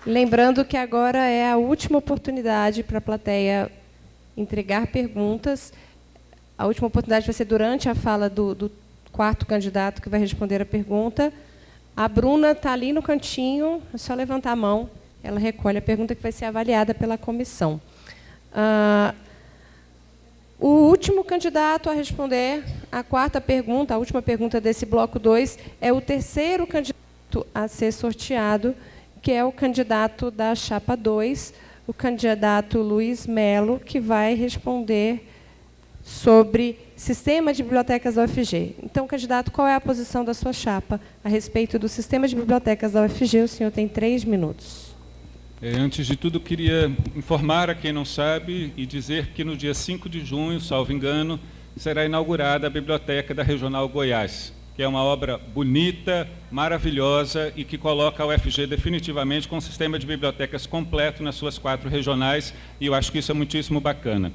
Lembrando que agora é a última oportunidade para a plateia entregar perguntas. A última oportunidade vai ser durante a fala do quarto candidato que vai responder a pergunta. A Bruna está ali no cantinho, é só levantar a mão, ela recolhe a pergunta que vai ser avaliada pela comissão. O último candidato a responder a quarta pergunta, a última pergunta desse bloco 2, é o terceiro candidato a ser sorteado, que é o candidato da chapa 2, o candidato Luiz Melo, que vai responder sobre sistema de bibliotecas da UFG. Então, candidato, qual é a posição da sua chapa a respeito do sistema de bibliotecas da UFG? O senhor tem 3 minutos. Antes de tudo, queria informar a quem não sabe e dizer que no dia 5 de junho, salvo engano, será inaugurada a Biblioteca da Regional Goiás, que é uma obra bonita, maravilhosa e que coloca a UFG definitivamente com um sistema de bibliotecas completo nas suas 4 regionais, e eu acho que isso é muitíssimo bacana.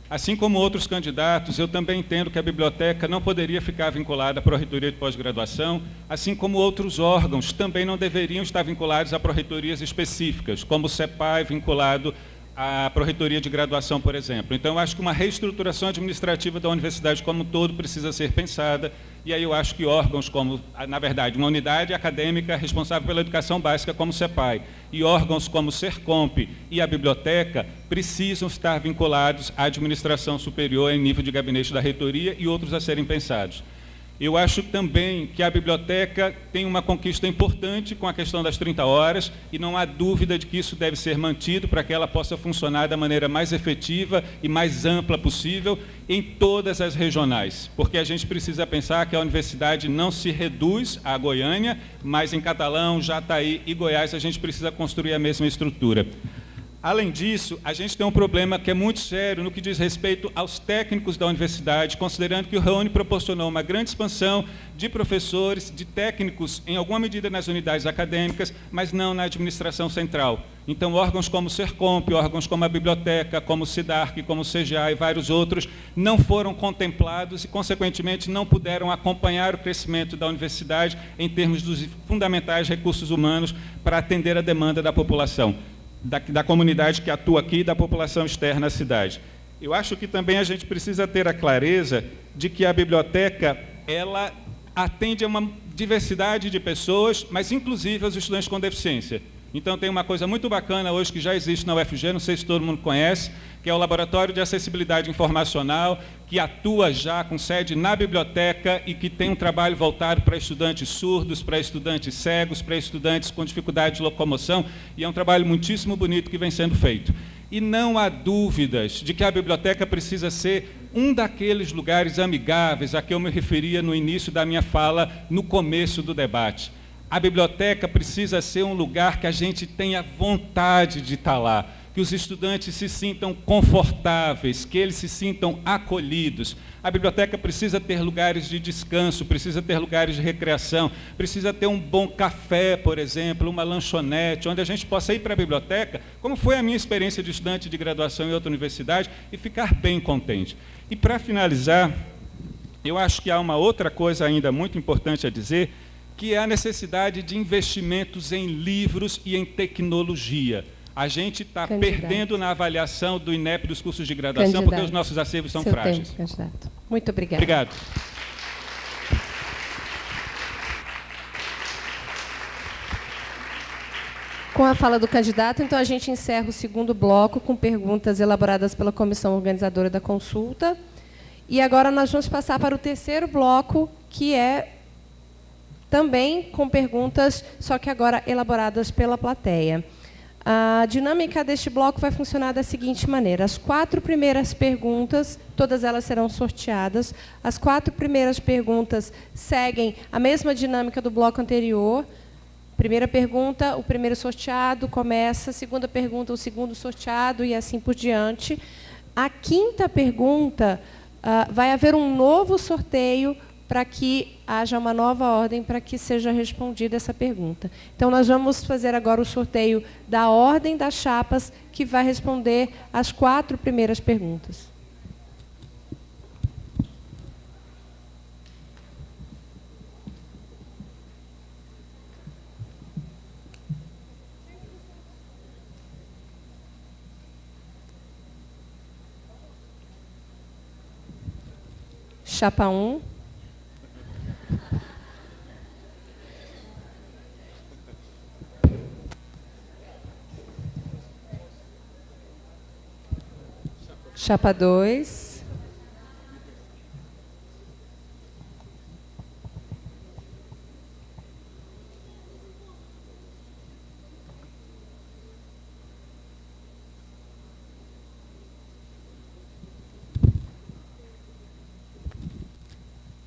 Assim como outros candidatos, eu também entendo que a biblioteca não poderia ficar vinculada à Pró-Reitoria de Pós-Graduação, assim como outros órgãos também não deveriam estar vinculados a pró-reitorias específicas, como o CEPAI vinculado à Pró-Reitoria de Graduação, por exemplo. Então, eu acho que uma reestruturação administrativa da universidade como um todo precisa ser pensada, e aí eu acho que órgãos como, na verdade, uma unidade acadêmica responsável pela educação básica como o CEPAI, e órgãos como o SERCOMP e a biblioteca precisam estar vinculados à administração superior em nível de gabinete da reitoria e outros a serem pensados. Eu acho também que a biblioteca tem uma conquista importante com a questão das 30 horas e não há dúvida de que isso deve ser mantido para que ela possa funcionar da maneira mais efetiva e mais ampla possível em todas as regionais, porque a gente precisa pensar que a universidade não se reduz a Goiânia, mas em Catalão, Jataí e Goiás a gente precisa construir a mesma estrutura. Além disso, a gente tem um problema que é muito sério no que diz respeito aos técnicos da universidade, considerando que o Raoni proporcionou uma grande expansão de professores, de técnicos, em alguma medida nas unidades acadêmicas, mas não na administração central. Então, órgãos como o SERCOMP, órgãos como a biblioteca, como o SIDARC, como o CGA e vários outros, não foram contemplados e, consequentemente, não puderam acompanhar o crescimento da universidade em termos dos fundamentais recursos humanos para atender a demanda da população. Da comunidade que atua aqui e da população externa à cidade. Eu acho que também a gente precisa ter a clareza de que a biblioteca ela atende a uma diversidade de pessoas, mas inclusive aos estudantes com deficiência. Então tem uma coisa muito bacana hoje que já existe na UFG, não sei se todo mundo conhece, que é o Laboratório de Acessibilidade Informacional, que atua já com sede na biblioteca e que tem um trabalho voltado para estudantes surdos, para estudantes cegos, para estudantes com dificuldade de locomoção, e é um trabalho muitíssimo bonito que vem sendo feito. E não há dúvidas de que a biblioteca precisa ser um daqueles lugares amigáveis a que eu me referia no início da minha fala, no começo do debate. A biblioteca precisa ser um lugar que a gente tenha vontade de estar lá, que os estudantes se sintam confortáveis, que eles se sintam acolhidos. A biblioteca precisa ter lugares de descanso, precisa ter lugares de recreação, precisa ter um bom café, por exemplo, uma lanchonete, onde a gente possa ir para a biblioteca, como foi a minha experiência de estudante de graduação em outra universidade, e ficar bem contente. E, para finalizar, eu acho que há uma outra coisa ainda muito importante a dizer, que é a necessidade de investimentos em livros e em tecnologia. A gente está perdendo na avaliação do INEP dos cursos de graduação porque os nossos acervos são frágeis. Tempo, candidato. Muito obrigada. Obrigado. Com a fala do candidato, então, a gente encerra o segundo bloco com perguntas elaboradas pela comissão organizadora da consulta. E agora nós vamos passar para o terceiro bloco, que é também com perguntas, só que agora elaboradas pela plateia. A dinâmica deste bloco vai funcionar da seguinte maneira. As 4 primeiras perguntas, todas elas serão sorteadas. As 4 primeiras perguntas seguem a mesma dinâmica do bloco anterior. Primeira pergunta, o primeiro sorteado começa. Segunda pergunta, o segundo sorteado e assim por diante. A quinta pergunta, vai haver um novo sorteio para que haja uma nova ordem para que seja respondida essa pergunta. Então, nós vamos fazer agora o sorteio da ordem das chapas que vai responder as 4 primeiras perguntas. Chapa 1. Chapa 2.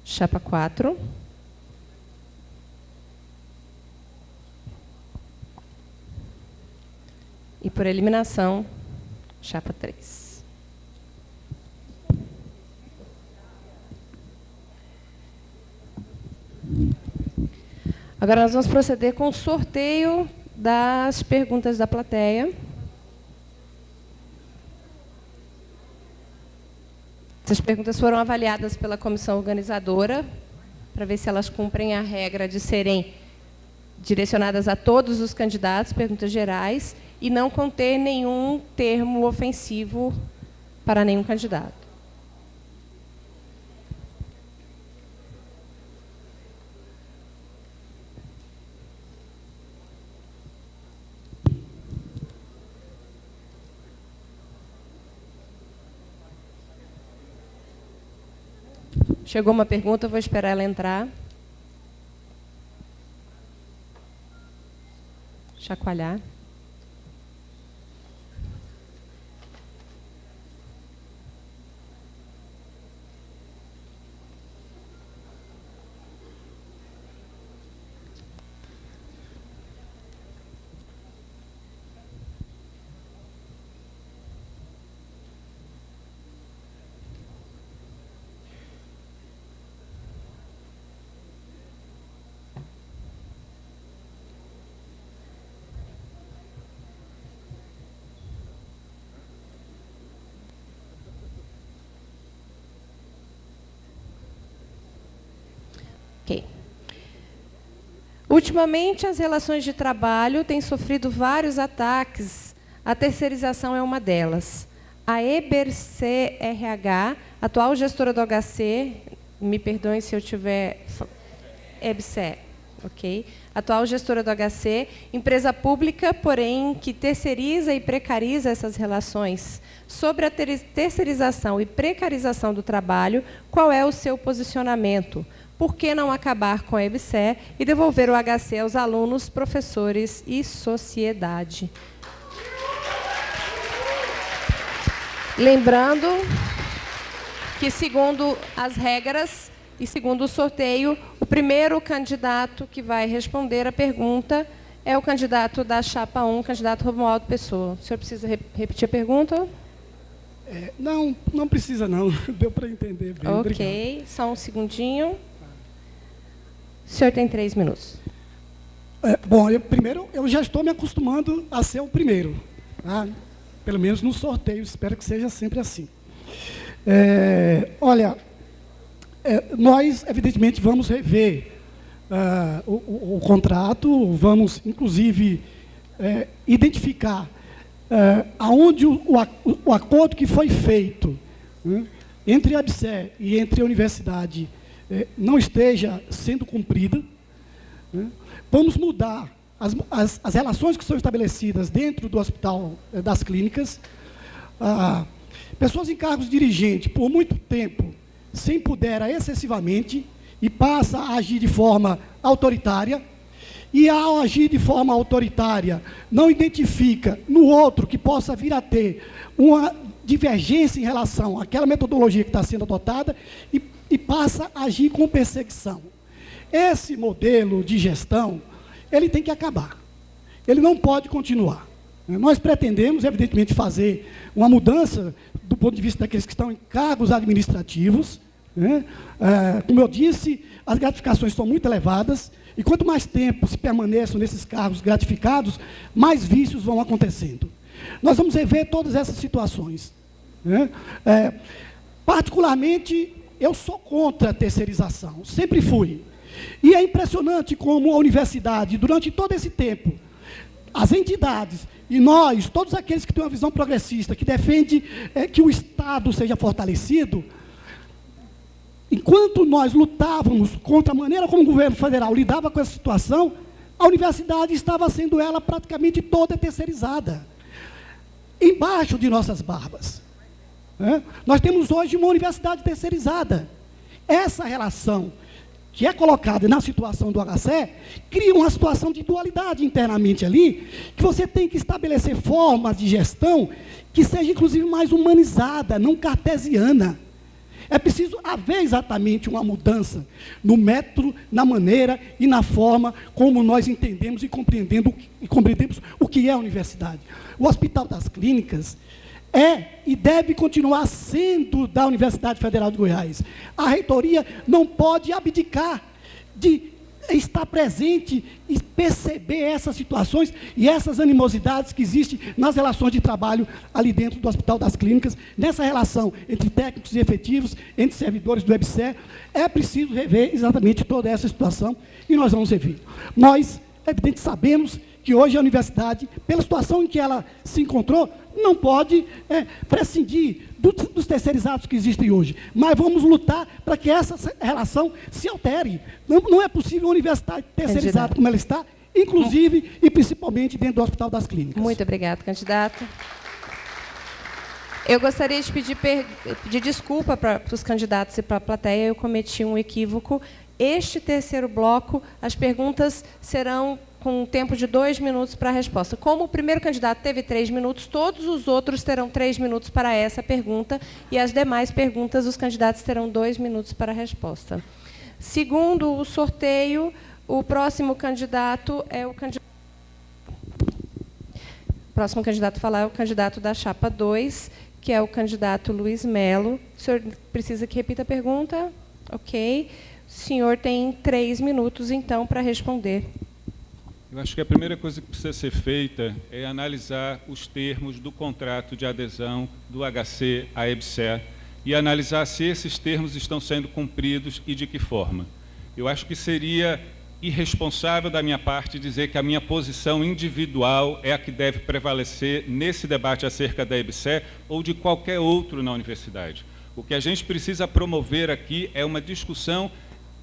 Chapa 4. E, por eliminação, chapa 3. Agora nós vamos proceder com o sorteio das perguntas da plateia. Essas perguntas foram avaliadas pela comissão organizadora, para ver se elas cumprem a regra de serem direcionadas a todos os candidatos, perguntas gerais, e não conter nenhum termo ofensivo para nenhum candidato. Chegou uma pergunta, eu vou esperar ela entrar. Chacoalhar. Ok. Ultimamente, as relações de trabalho têm sofrido vários ataques. A terceirização é uma delas. A EBRC RH, atual gestora do HC, me perdoem se eu tiver... EBC, ok? Atual gestora do HC, empresa pública, porém, que terceiriza e precariza essas relações. Sobre a terceirização e precarização do trabalho, qual é o seu posicionamento? Por que não acabar com a EBSE e devolver o HC aos alunos, professores e sociedade? Lembrando que, segundo as regras e segundo o sorteio, o primeiro candidato que vai responder a pergunta é o candidato da chapa 1, o candidato Romualdo Pessoa. O senhor precisa repetir a pergunta? Não precisa, não. Deu para entender bem. Ok, obrigado. Só um segundinho. O senhor tem 3 minutos. Bom, primeiro, eu já estou me acostumando a ser o primeiro. Tá? Pelo menos no sorteio, espero que seja sempre assim. Olha, nós, evidentemente, vamos rever o contrato, vamos, inclusive, identificar aonde o acordo que foi feito, né, entre a ABSE e entre a universidade não esteja sendo cumprida, né. Vamos mudar as relações que são estabelecidas dentro do hospital, das clínicas. Pessoas em cargos dirigentes, por muito tempo, se empodera excessivamente e passa a agir de forma autoritária, e ao agir de forma autoritária, não identifica no outro que possa vir a ter uma divergência em relação àquela metodologia que está sendo adotada e passa a agir com perseguição. Esse modelo de gestão, ele tem que acabar. Ele não pode continuar. Nós pretendemos, evidentemente, fazer uma mudança do ponto de vista daqueles que estão em cargos administrativos, né? Como eu disse, as gratificações são muito elevadas, e quanto mais tempo se permaneçam nesses cargos gratificados, mais vícios vão acontecendo. Nós vamos rever todas essas situações, né? Particularmente, eu sou contra a terceirização, sempre fui. E é impressionante como a universidade, durante todo esse tempo, as entidades e nós, todos aqueles que têm uma visão progressista, que defende que o Estado seja fortalecido, enquanto nós lutávamos contra a maneira como o governo federal lidava com essa situação, a universidade estava sendo ela praticamente toda terceirizada, embaixo de nossas barbas. Nós temos hoje uma universidade terceirizada. Essa relação que é colocada na situação do HCE, cria uma situação de dualidade internamente ali, que você tem que estabelecer formas de gestão que seja, inclusive, mais humanizada, não cartesiana. É preciso haver exatamente uma mudança no método, na maneira e na forma como nós entendemos e compreendemos o que é a universidade. O Hospital das Clínicas é e deve continuar sendo da Universidade Federal de Goiás. A reitoria não pode abdicar de estar presente e perceber essas situações e essas animosidades que existem nas relações de trabalho ali dentro do Hospital das Clínicas, nessa relação entre técnicos e efetivos, entre servidores do EBSER. É preciso rever exatamente toda essa situação e nós vamos rever. Nós, evidentemente, sabemos que hoje a universidade, pela situação em que ela se encontrou, não pode prescindir dos terceirizados que existem hoje. Mas vamos lutar para que essa relação se altere. Não é possível uma universidade terceirizada como ela está, inclusive e principalmente dentro do Hospital das Clínicas. Muito obrigada, candidato. Eu gostaria de pedir desculpa para os candidatos e para a plateia, eu cometi um equívoco. Este terceiro bloco, as perguntas serão com um tempo de 2 minutos para a resposta. Como o primeiro candidato teve 3 minutos, todos os outros terão 3 minutos para essa pergunta, e as demais perguntas, os candidatos terão 2 minutos para a resposta. Segundo o sorteio, o próximo candidato é o candidato... O próximo candidato a falar é o candidato da chapa 2, que é o candidato Luiz Melo. O senhor precisa que repita a pergunta? Ok. O senhor tem 3 minutos, então, para responder. Eu acho que a primeira coisa que precisa ser feita é analisar os termos do contrato de adesão do HC à EBSER e analisar se esses termos estão sendo cumpridos e de que forma. Eu acho que seria irresponsável da minha parte dizer que a minha posição individual é a que deve prevalecer nesse debate acerca da EBSER ou de qualquer outro na universidade. O que a gente precisa promover aqui é uma discussão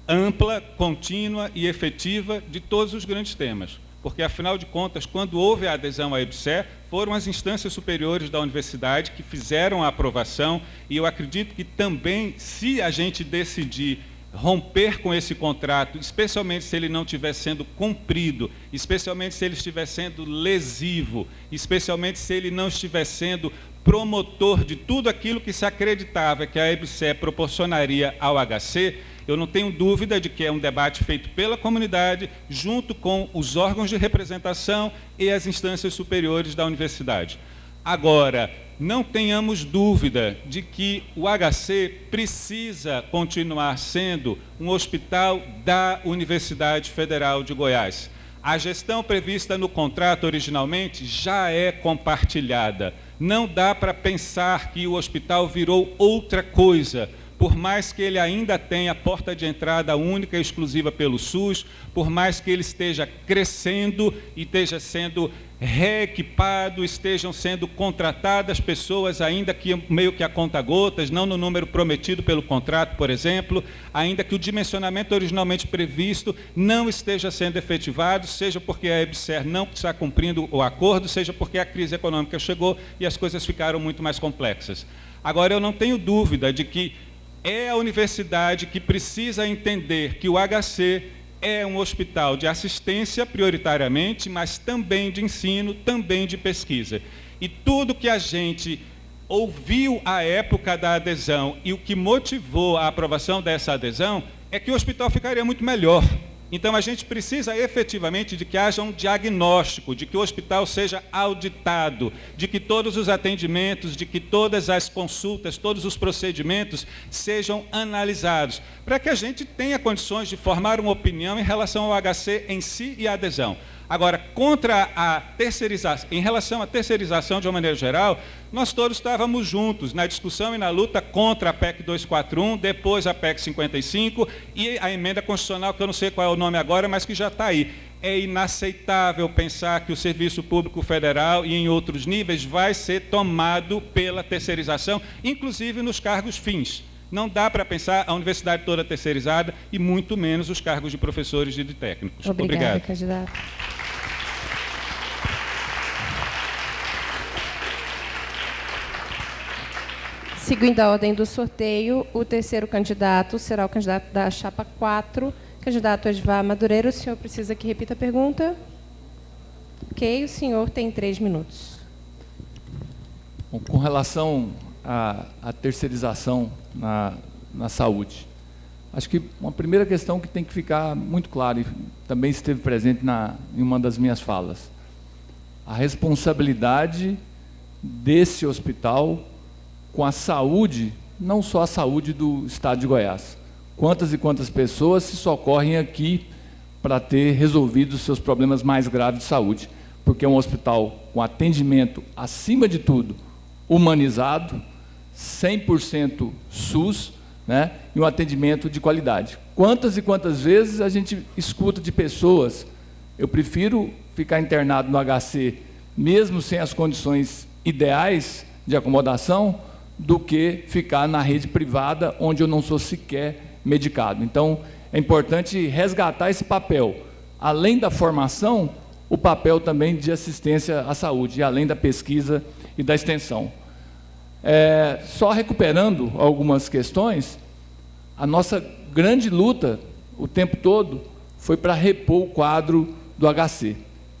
ampla, contínua e efetiva de todos os grandes temas. Porque, afinal de contas, quando houve a adesão à EBSER, foram as instâncias superiores da universidade que fizeram a aprovação, e eu acredito que também, se a gente decidir romper com esse contrato, especialmente se ele não estiver sendo cumprido, especialmente se ele estiver sendo lesivo, especialmente se ele não estiver sendo promotor de tudo aquilo que se acreditava que a EBSER proporcionaria ao HC, eu não tenho dúvida de que é um debate feito pela comunidade, junto com os órgãos de representação e as instâncias superiores da universidade. Agora, não tenhamos dúvida de que o HC precisa continuar sendo um hospital da Universidade Federal de Goiás. A gestão prevista no contrato originalmente já é compartilhada. Não dá para pensar que o hospital virou outra coisa, por mais que ele ainda tenha porta de entrada única e exclusiva pelo SUS, por mais que ele esteja crescendo e esteja sendo reequipado, estejam sendo contratadas pessoas ainda que meio que a conta-gotas, não no número prometido pelo contrato, por exemplo, ainda que o dimensionamento originalmente previsto não esteja sendo efetivado, seja porque a EBSER não está cumprindo o acordo, seja porque a crise econômica chegou e as coisas ficaram muito mais complexas. Agora, eu não tenho dúvida de que é a universidade que precisa entender que o HC é um hospital de assistência, prioritariamente, mas também de ensino, também de pesquisa. E tudo que a gente ouviu à época da adesão e o que motivou a aprovação dessa adesão é que o hospital ficaria muito melhor. Então, a gente precisa efetivamente de que haja um diagnóstico, de que o hospital seja auditado, de que todos os atendimentos, de que todas as consultas, todos os procedimentos sejam analisados, para que a gente tenha condições de formar uma opinião em relação ao HC em si e à adesão. Agora, contra a terceirização, em relação à terceirização de uma maneira geral, nós todos estávamos juntos na discussão e na luta contra a PEC 241, depois a PEC 55 e a emenda constitucional, que eu não sei qual é o nome agora, mas que já está aí. É inaceitável pensar que o Serviço Público Federal e em outros níveis vai ser tomado pela terceirização, inclusive nos cargos fins. Não dá para pensar a universidade toda terceirizada e muito menos os cargos de professores e de técnicos. Obrigada, Obrigado. candidato. Seguindo a ordem do sorteio, o terceiro candidato será o candidato da chapa 4, candidato Edvar Madureira. O senhor precisa que repita a pergunta? Ok, o senhor tem 3 minutos. Bom, com relação à terceirização na saúde, acho que uma primeira questão que tem que ficar muito clara, e também esteve presente em uma das minhas falas, a responsabilidade desse hospital com a saúde, não só a saúde do estado de Goiás. Quantas e quantas pessoas se socorrem aqui para ter resolvido os seus problemas mais graves de saúde, porque é um hospital com atendimento, acima de tudo, humanizado, 100% SUS, né, e um atendimento de qualidade. Quantas e quantas vezes a gente escuta de pessoas, eu prefiro ficar internado no HC, mesmo sem as condições ideais de acomodação, do que ficar na rede privada, onde eu não sou sequer medicado. Então, é importante resgatar esse papel, além da formação, o papel também de assistência à saúde, e além da pesquisa e da extensão. Só recuperando algumas questões, a nossa grande luta, o tempo todo, foi para repor o quadro do HC.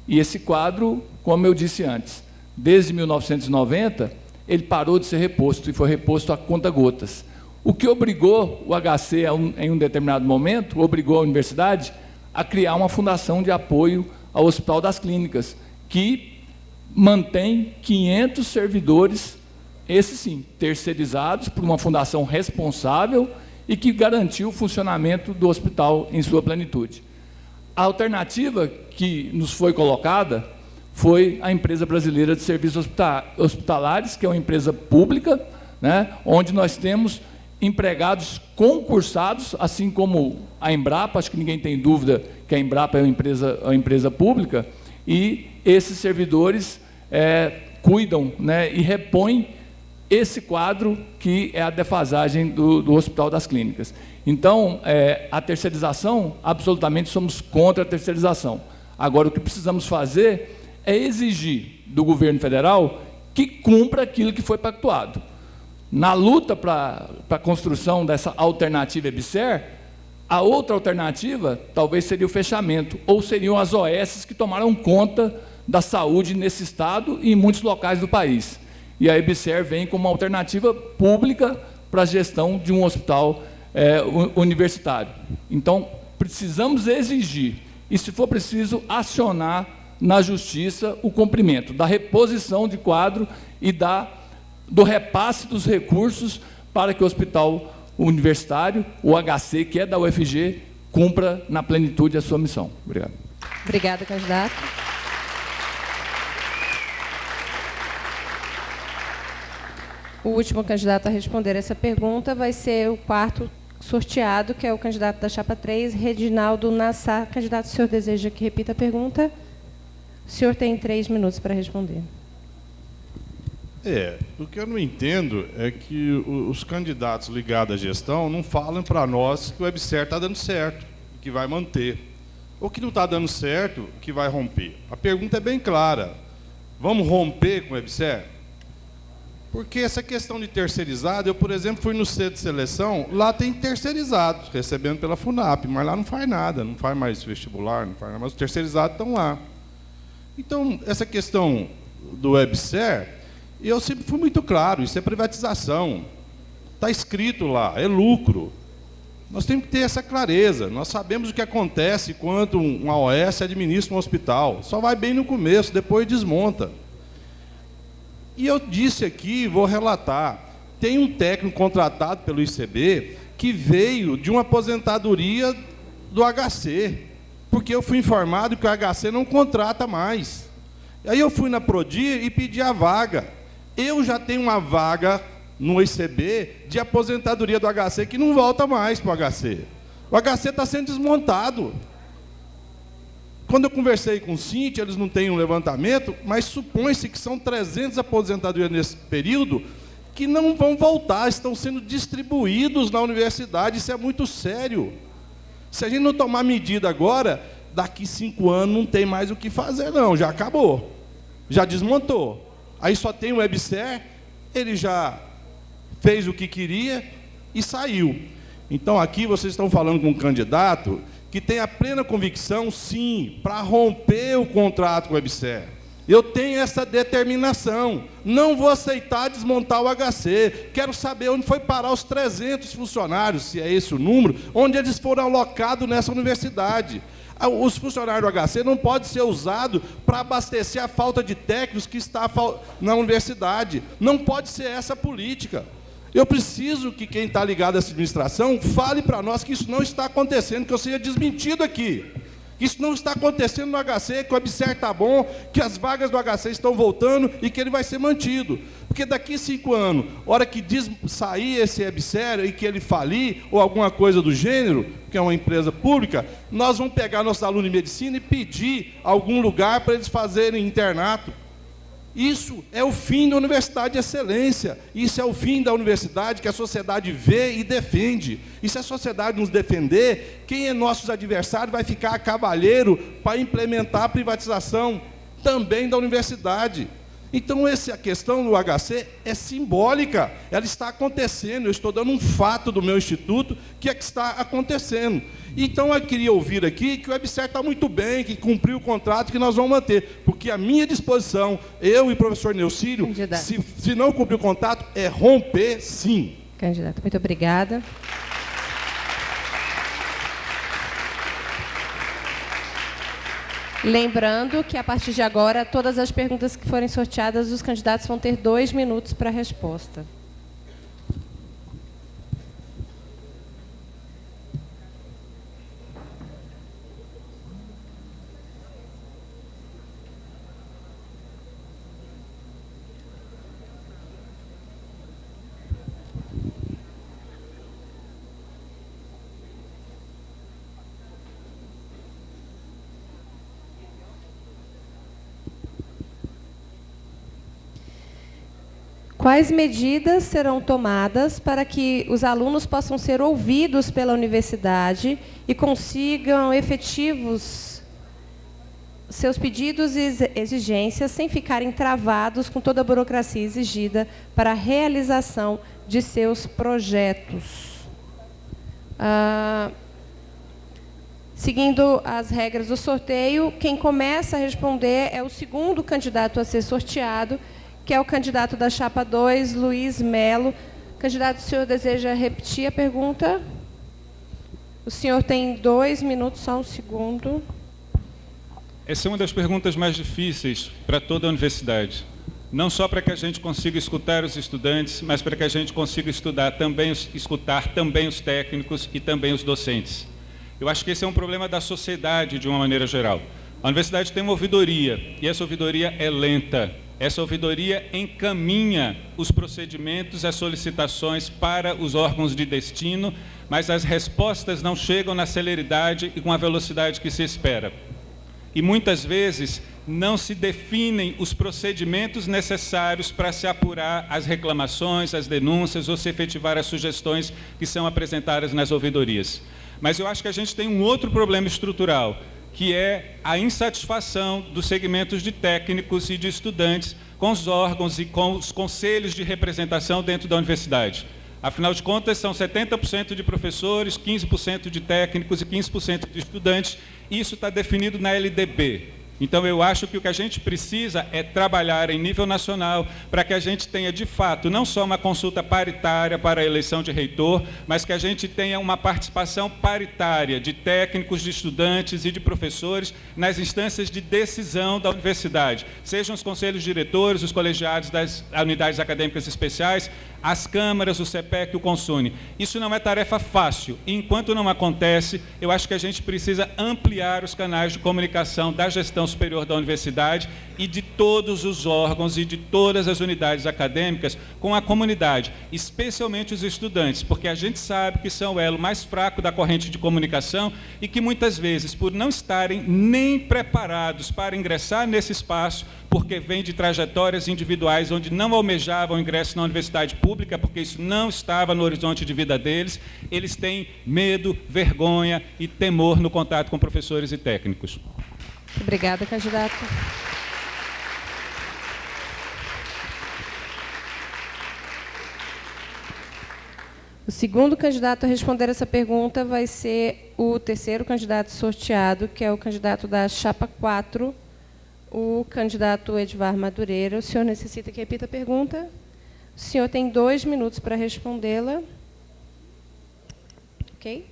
E esse quadro, como eu disse antes, desde 1990, ele parou de ser reposto, e foi reposto a conta-gotas. O que obrigou o HC, em um determinado momento, obrigou a universidade a criar uma fundação de apoio ao Hospital das Clínicas, que mantém 500 servidores, esses sim, terceirizados por uma fundação responsável e que garantiu o funcionamento do hospital em sua plenitude. A alternativa que nos foi colocada foi a Empresa Brasileira de Serviços Hospitalares, que é uma empresa pública, né, onde nós temos empregados concursados, assim como a Embrapa, acho que ninguém tem dúvida que a Embrapa é uma empresa pública, e esses servidores cuidam, né, e repõem esse quadro que é a defasagem do Hospital das Clínicas. Então, a terceirização, absolutamente somos contra a terceirização. Agora, o que precisamos fazer é exigir do governo federal que cumpra aquilo que foi pactuado. Na luta para a construção dessa alternativa EBSER, a outra alternativa talvez seria o fechamento, ou seriam as OS que tomaram conta da saúde nesse estado e em muitos locais do país. E a EBSER vem como uma alternativa pública para a gestão de um hospital universitário. Então, precisamos exigir, e se for preciso, acionar na Justiça o cumprimento da reposição de quadro e do repasse dos recursos para que o hospital universitário, o HC, que é da UFG, cumpra na plenitude a sua missão. Obrigado. Obrigada, candidato. O último candidato a responder essa pergunta vai ser o quarto sorteado, que é o candidato da chapa 3, Reginaldo Nassar. Candidato, o senhor deseja que repita a pergunta? O senhor tem 3 minutos para responder. O que eu não entendo é que os candidatos ligados à gestão não falam para nós que o EBSER está dando certo, que vai manter, ou que não está dando certo, que vai romper. A pergunta é bem clara. Vamos romper com o EBSER? Porque essa questão de terceirizado, eu, por exemplo, fui no centro de seleção, lá tem terceirizados, recebendo pela FUNAP, mas lá não faz nada, não faz mais vestibular, não faz nada, mas os terceirizados estão lá. Então, essa questão do EBSER, eu sempre fui muito claro, isso é privatização. Está escrito lá, é lucro. Nós temos que ter essa clareza. Nós sabemos o que acontece quando uma OS administra um hospital. Só vai bem no começo, depois desmonta. E eu disse aqui, vou relatar, tem um técnico contratado pelo ICB que veio de uma aposentadoria do HC, porque eu fui informado que o HC não contrata mais. Aí eu fui na Prodir e pedi a vaga. Eu já tenho uma vaga no ICB de aposentadoria do HC que não volta mais para o HC. O HC está sendo desmontado. Quando eu conversei com o Cintia, eles não têm um levantamento, mas supõe-se que são 300 aposentadorias nesse período que não vão voltar, estão sendo distribuídos na universidade. Isso é muito sério. Se a gente não tomar medida agora, daqui 5 anos não tem mais o que fazer, não, já acabou, já desmontou. Aí só tem o WebSer, ele já fez o que queria e saiu. Então aqui vocês estão falando com um candidato que tem a plena convicção, sim, para romper o contrato com o WebSer. Eu tenho essa determinação, não vou aceitar desmontar o HC, quero saber onde foi parar os 300 funcionários, se é esse o número, onde eles foram alocados nessa universidade. Os funcionários do HC não podem ser usados para abastecer a falta de técnicos que está na universidade, não pode ser essa a política. Eu preciso que quem está ligado a essa administração fale para nós que isso não está acontecendo, que eu seja desmentido aqui. Isso não está acontecendo no HC, que o WebSer está bom, que as vagas do HC estão voltando e que ele vai ser mantido. Porque daqui 5 anos, hora que sair esse WebSer e que ele falir, ou alguma coisa do gênero, que é uma empresa pública, nós vamos pegar nossos alunos de medicina e pedir algum lugar para eles fazerem internato. Isso é o fim da universidade de excelência. Isso é o fim da universidade que a sociedade vê e defende. E se a sociedade nos defender, quem é nossos adversários vai ficar a cavalheiro para implementar a privatização também da universidade. Então, a questão do HC é simbólica, ela está acontecendo, eu estou dando um fato do meu instituto que está acontecendo. Então, eu queria ouvir aqui que o WebSer está muito bem, que cumpriu o contrato, que nós vamos manter, porque a minha disposição, eu e o professor Neucílio, se não cumprir o contrato, é romper, sim. Candidato, muito obrigada. Lembrando que, a partir de agora, todas as perguntas que forem sorteadas, os candidatos vão ter 2 minutos para a resposta. Quais medidas serão tomadas para que os alunos possam ser ouvidos pela universidade e consigam efetivos seus pedidos e exigências sem ficarem travados com toda a burocracia exigida para a realização de seus projetos? Seguindo as regras do sorteio, quem começa a responder é o segundo candidato a ser sorteado, que é o candidato da chapa 2, Luiz Melo. Candidato, o senhor deseja repetir a pergunta? O senhor tem 2 minutos, só um segundo. Essa é uma das perguntas mais difíceis para toda a universidade. Não só para que a gente consiga escutar os estudantes, mas para que a gente consiga escutar também os técnicos e também os docentes. Eu acho que esse é um problema da sociedade, de uma maneira geral. A universidade tem uma ouvidoria, e essa ouvidoria é lenta. Essa ouvidoria encaminha os procedimentos, as solicitações para os órgãos de destino, mas as respostas não chegam na celeridade e com a velocidade que se espera. E muitas vezes não se definem os procedimentos necessários para se apurar as reclamações, as denúncias ou se efetivar as sugestões que são apresentadas nas ouvidorias. Mas eu acho que a gente tem um outro problema estrutural, que é a insatisfação dos segmentos de técnicos e de estudantes com os órgãos e com os conselhos de representação dentro da universidade. Afinal de contas, são 70% de professores, 15% de técnicos e 15% de estudantes, e isso está definido na LDB. Então, eu acho que o que a gente precisa é trabalhar em nível nacional para que a gente tenha, de fato, não só uma consulta paritária para a eleição de reitor, mas que a gente tenha uma participação paritária de técnicos, de estudantes e de professores nas instâncias de decisão da universidade, sejam os conselhos diretores, os colegiados das unidades acadêmicas especiais, as câmaras, o CPEC e o Consune. Isso não é tarefa fácil, e enquanto não acontece, eu acho que a gente precisa ampliar os canais de comunicação da gestão administração superior da universidade e de todos os órgãos e de todas as unidades acadêmicas com a comunidade, especialmente os estudantes, porque a gente sabe que são o elo mais fraco da corrente de comunicação e que muitas vezes, por não estarem nem preparados para ingressar nesse espaço, porque vêm de trajetórias individuais onde não almejavam ingresso na universidade pública, porque isso não estava no horizonte de vida deles, eles têm medo, vergonha e temor no contato com professores e técnicos. Obrigada, candidato. O segundo candidato a responder essa pergunta vai ser o terceiro candidato sorteado, que é o candidato da chapa 4, o candidato Edvar Madureira. O senhor necessita que repita a pergunta? O senhor tem 2 minutos para respondê-la. Ok?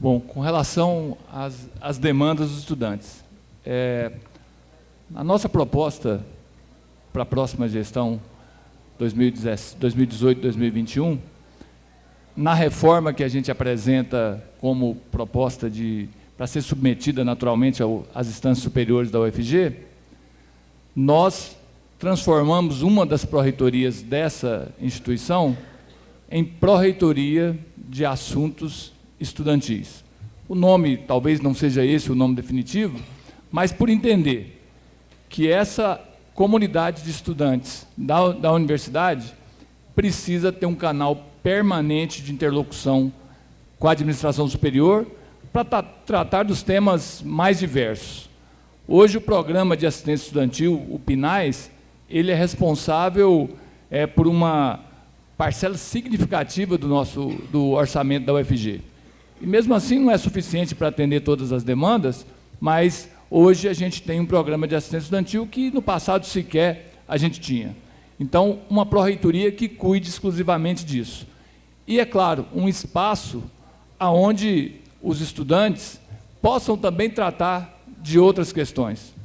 Bom, com relação às demandas dos estudantes, a nossa proposta para a próxima gestão 2018-2021, na reforma que a gente apresenta como proposta para ser submetida naturalmente às instâncias superiores da UFG, nós transformamos uma das pró-reitorias dessa instituição em pró-reitoria de assuntos estudantis. O nome talvez não seja esse o nome definitivo, mas por entender que essa comunidade de estudantes da universidade precisa ter um canal permanente de interlocução com a administração superior para tratar dos temas mais diversos. Hoje o programa de assistência estudantil, o PNAES, ele é responsável por uma parcela significativa do orçamento da UFG. E mesmo assim não é suficiente para atender todas as demandas, mas hoje a gente tem um programa de assistência estudantil que no passado sequer a gente tinha. Então, uma pró-reitoria que cuide exclusivamente disso. E, é claro, um espaço onde os estudantes possam também tratar de outras questões.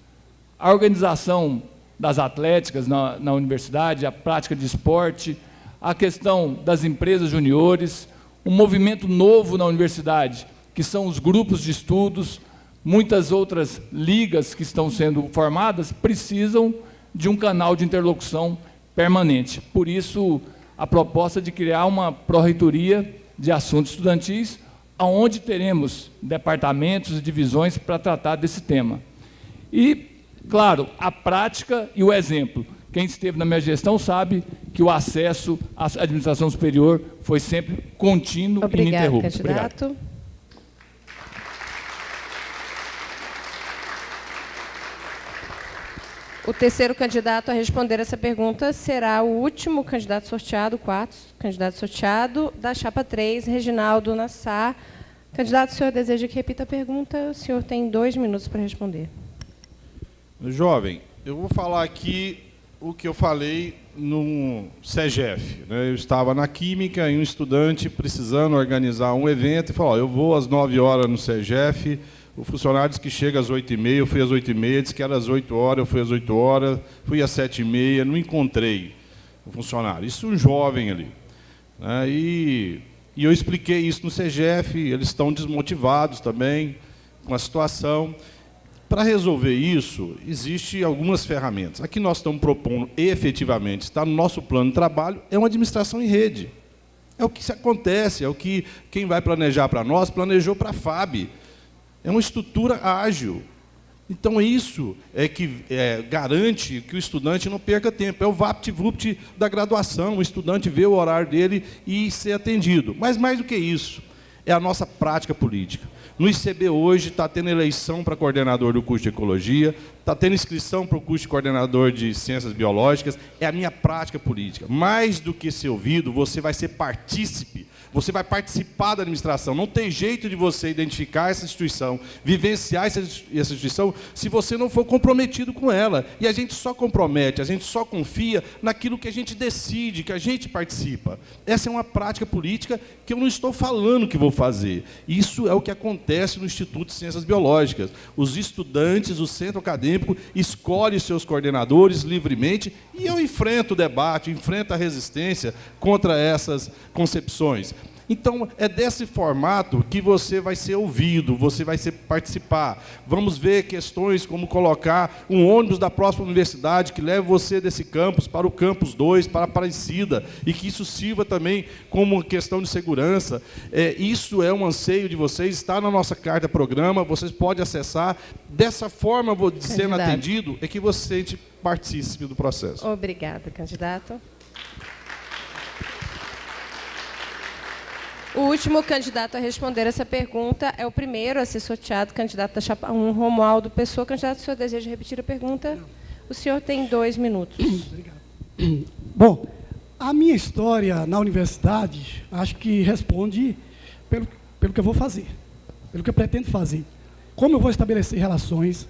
A organização das atléticas na universidade, a prática de esporte, a questão das empresas juniores, um movimento novo na universidade, que são os grupos de estudos, muitas outras ligas que estão sendo formadas, precisam de um canal de interlocução permanente. Por isso, a proposta de criar uma pró-reitoria de assuntos estudantis, onde teremos departamentos e divisões para tratar desse tema. E, claro, a prática e o exemplo. Quem esteve na minha gestão sabe que o acesso à administração superior foi sempre contínuo e ininterrupto. Candidato. Obrigado. O terceiro candidato a responder essa pergunta será o último candidato sorteado, o quarto candidato sorteado, da chapa 3, Reginaldo Nassar. Candidato, o senhor deseja que repita a pergunta? O senhor tem 2 minutos para responder. Jovem, eu vou falar aqui o que eu falei no CEGEF. Né? Eu estava na Química e um estudante precisando organizar um evento e falou, eu vou às 9 horas no CEGEF, o funcionário disse que chega às 8h30, eu fui às 8h30, disse que era às 8 horas, eu fui às 8 horas, fui às 7h30, não encontrei o funcionário. Isso um jovem ali. Né? E eu expliquei isso no CEGEF, eles estão desmotivados também com a situação. Para resolver isso, existem algumas ferramentas. Aqui nós estamos propondo, efetivamente, está no nosso plano de trabalho, é uma administração em rede. É o que acontece, é o que quem vai planejar para nós, planejou para a FAB. É uma estrutura ágil. Então, isso é que garante que o estudante não perca tempo. É o vapt-vupt da graduação, o estudante vê o horário dele e ser atendido. Mas, mais do que isso, é a nossa prática política. No ICB hoje está tendo eleição para coordenador do curso de Ecologia, está tendo inscrição para o curso de coordenador de Ciências Biológicas, é a minha prática política. Mais do que ser ouvido, você vai ser partícipe, você vai participar da administração. Não tem jeito de você identificar essa instituição, vivenciar essa instituição, se você não for comprometido com ela. E a gente só compromete, a gente só confia naquilo que a gente decide, que a gente participa. Essa é uma prática política que eu não estou falando que vou fazer. Isso é o que acontece no Instituto de Ciências Biológicas. Os estudantes, o centro acadêmico, escolhe seus coordenadores livremente e eu enfrento o debate, enfrento a resistência contra essas concepções. Então, é desse formato que você vai ser ouvido, você vai participar. Vamos ver questões como colocar um ônibus da próxima universidade que leve você desse campus para o campus 2, para Aparecida, e que isso sirva também como questão de segurança. Isso é um anseio de vocês, está na nossa carta programa, vocês podem acessar. Dessa forma, sendo atendido, é que você participe do processo. Obrigada, candidato. O último candidato a responder essa pergunta é o primeiro a ser sorteado, candidato da chapa 1, Romualdo Pessoa. Candidato, o senhor deseja repetir a pergunta? O senhor tem 2 minutos. Obrigado. Bom, a minha história na universidade, acho que responde pelo que eu vou fazer, pelo que eu pretendo fazer. Como eu vou estabelecer relações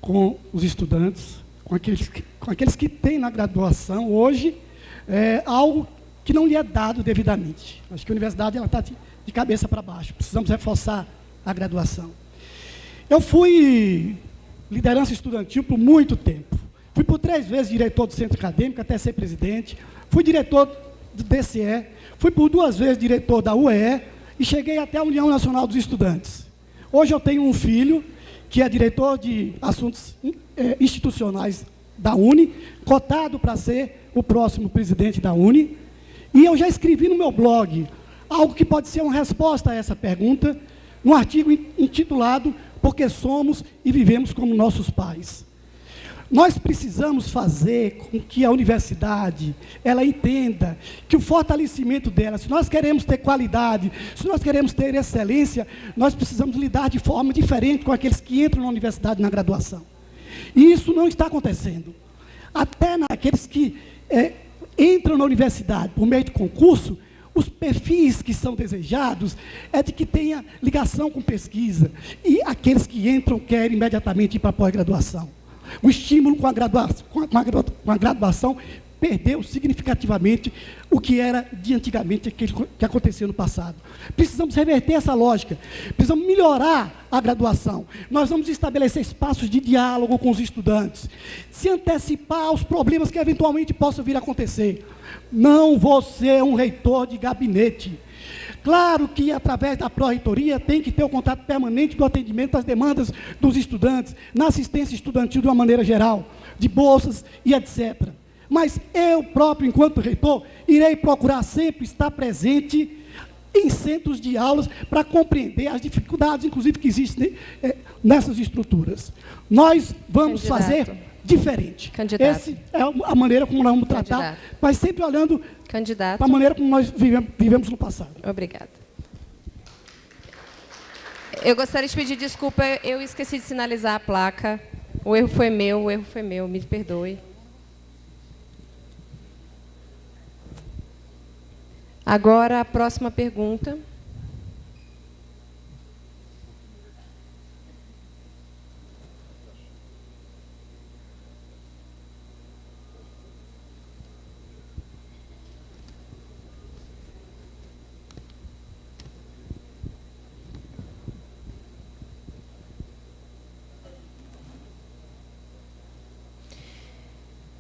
com os estudantes, com aqueles que têm na graduação hoje, algo que não lhe é dado devidamente. Acho que a universidade está de cabeça para baixo. Precisamos reforçar a graduação. Eu fui liderança estudantil por muito tempo. Fui por 3 vezes diretor do centro acadêmico, até ser presidente. Fui diretor do DCE. Fui por 2 vezes diretor da UE e cheguei até a União Nacional dos Estudantes. Hoje eu tenho um filho que é diretor de assuntos institucionais da UNE, cotado para ser o próximo presidente da UNE. E eu já escrevi no meu blog algo que pode ser uma resposta a essa pergunta, um artigo intitulado Porque Somos e Vivemos como Nossos Pais. Nós precisamos fazer com que a universidade ela entenda que o fortalecimento dela, se nós queremos ter qualidade, se nós queremos ter excelência, nós precisamos lidar de forma diferente com aqueles que entram na universidade na graduação. E isso não está acontecendo. Até naqueles que entram na universidade por meio de concurso, os perfis que são desejados é de que tenha ligação com pesquisa. E aqueles que entram querem imediatamente ir para a pós-graduação. O estímulo com a graduação perdeu significativamente o que era de antigamente, aquilo que acontecia no passado. Precisamos reverter essa lógica, precisamos melhorar a graduação. Nós vamos estabelecer espaços de diálogo com os estudantes, se antecipar aos problemas que eventualmente possam vir a acontecer. Não vou ser um reitor de gabinete. Claro que, através da pró-reitoria, tem que ter o contato permanente do atendimento às demandas dos estudantes, na assistência estudantil de uma maneira geral, de bolsas e etc. Mas eu próprio, enquanto reitor, irei procurar sempre estar presente em centros de aulas para compreender as dificuldades, inclusive, que existem nessas estruturas. Nós vamos fazer diferente. Essa é a maneira como nós vamos tratar, mas sempre olhando para a maneira como nós vivemos no passado. Obrigada. Eu gostaria de pedir desculpa, eu esqueci de sinalizar a placa. O erro foi meu, me perdoe. Agora, a próxima pergunta.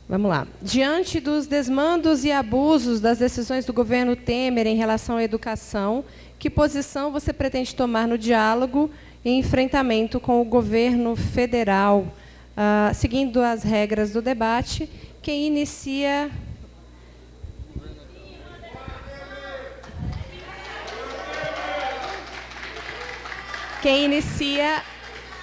Vamos lá. Diante dos desmandos e abusos das decisões do governo Temer em relação à educação, que posição você pretende tomar no diálogo e enfrentamento com o governo federal? Seguindo as regras do debate, quem inicia...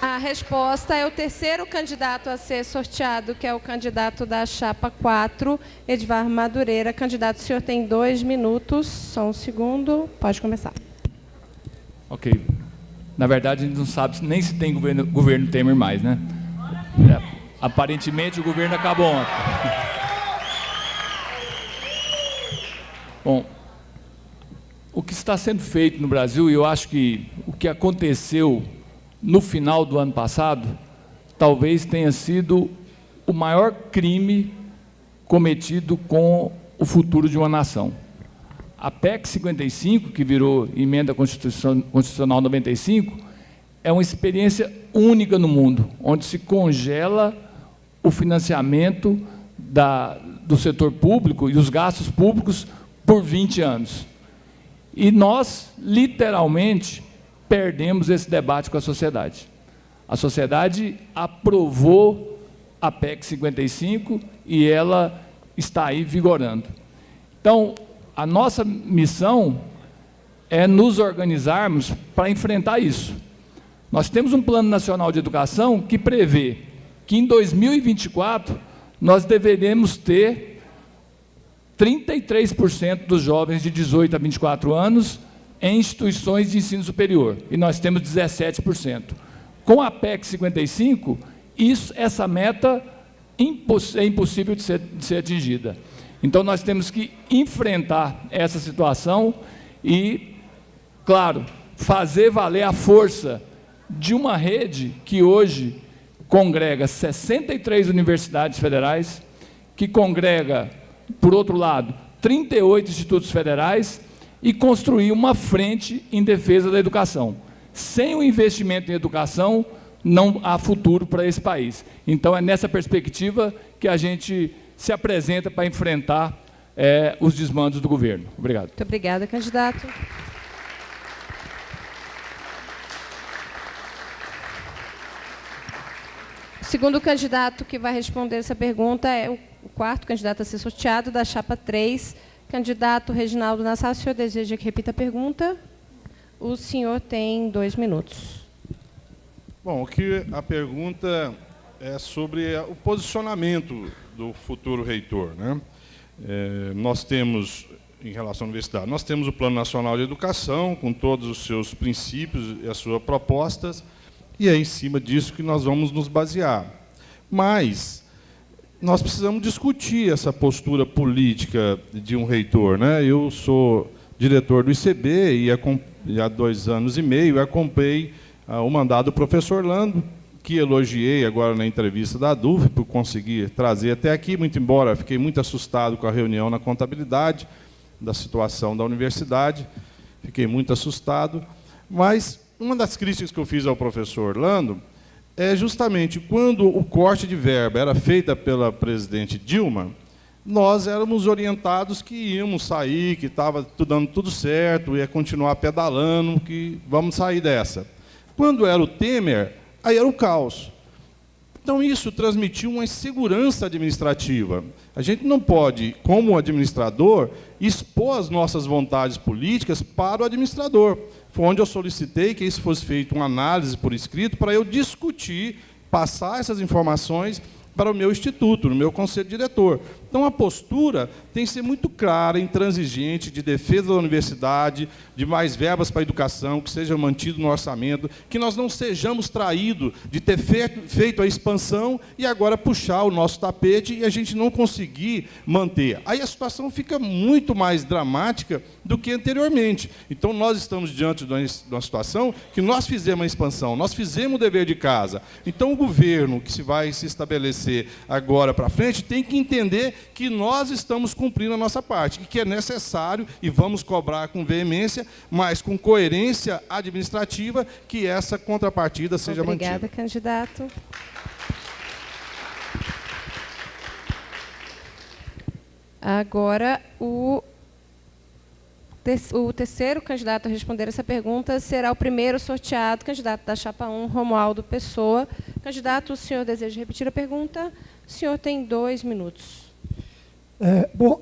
A resposta é o terceiro candidato a ser sorteado, que é o candidato da chapa 4, Edvar Madureira. Candidato, o senhor tem 2 minutos, só um segundo, pode começar. Ok. Na verdade, a gente não sabe nem se tem governo Temer mais, né? Aparentemente, o governo acabou ontem. Bom, o que está sendo feito no Brasil, e eu acho que o que aconteceu no final do ano passado, talvez tenha sido o maior crime cometido com o futuro de uma nação. A PEC 55, que virou Emenda Constitucional 95, é uma experiência única no mundo, onde se congela o financiamento do setor público e os gastos públicos por 20 anos. E nós, literalmente, perdemos esse debate com a sociedade. A sociedade aprovou a PEC 55 e ela está aí vigorando. Então, a nossa missão é nos organizarmos para enfrentar isso. Nós temos um Plano Nacional de Educação que prevê que em 2024 nós deveremos ter 33% dos jovens de 18 a 24 anos em instituições de ensino superior, e nós temos 17%. Com a PEC 55, essa meta é impossível de ser atingida. Então, nós temos que enfrentar essa situação e, claro, fazer valer a força de uma rede que hoje congrega 63 universidades federais, que congrega, por outro lado, 38 institutos federais, e construir uma frente em defesa da educação. Sem o investimento em educação, não há futuro para esse país. Então, é nessa perspectiva que a gente se apresenta para enfrentar os desmandos do governo. Obrigado. Muito obrigada, candidato. O segundo candidato que vai responder essa pergunta é o quarto candidato a ser sorteado, da chapa 3, candidato Reginaldo Nassau. O senhor deseja que repita a pergunta? O senhor tem 2 minutos. Bom, a pergunta é sobre o posicionamento do futuro reitor, né? Nós temos, em relação à universidade, nós temos o Plano Nacional de Educação, com todos os seus princípios e as suas propostas, e é em cima disso que nós vamos nos basear. Mas nós precisamos discutir essa postura política de um reitor, né? Eu sou diretor do ICB e há 2 anos e meio acompanhei o mandato do professor Orlando, que elogiei agora na entrevista da DUF por conseguir trazer até aqui, muito embora fiquei muito assustado com a reunião na contabilidade, da situação da universidade, fiquei muito assustado, mas uma das críticas que eu fiz ao professor Orlando é justamente quando o corte de verba era feita pela presidente Dilma, nós éramos orientados que íamos sair, que estava dando tudo certo, ia continuar pedalando, que vamos sair dessa. Quando era o Temer, aí era o caos. Então, isso transmitiu uma insegurança administrativa. A gente não pode, como administrador, expor as nossas vontades políticas para o administrador. Foi onde eu solicitei que isso fosse feito uma análise por escrito para eu discutir, passar essas informações para o meu instituto, no meu conselho diretor. Então, a postura tem que ser muito clara, intransigente, de defesa da universidade, de mais verbas para a educação, que seja mantido no orçamento, que nós não sejamos traídos de ter feito a expansão e agora puxar o nosso tapete e a gente não conseguir manter. Aí a situação fica muito mais dramática do que anteriormente. Então, nós estamos diante de uma situação que nós fizemos a expansão, nós fizemos o dever de casa. Então, o governo que vai se estabelecer agora para frente tem que entender que nós estamos cumprindo a nossa parte, e que é necessário, e vamos cobrar com veemência, mas com coerência administrativa, que essa contrapartida seja mantida. Obrigada, candidato. Agora, o terceiro candidato a responder essa pergunta será o primeiro sorteado, candidato da chapa 1, Romualdo Pessoa. Candidato, o senhor deseja repetir a pergunta? O senhor tem 2 minutos. Bom,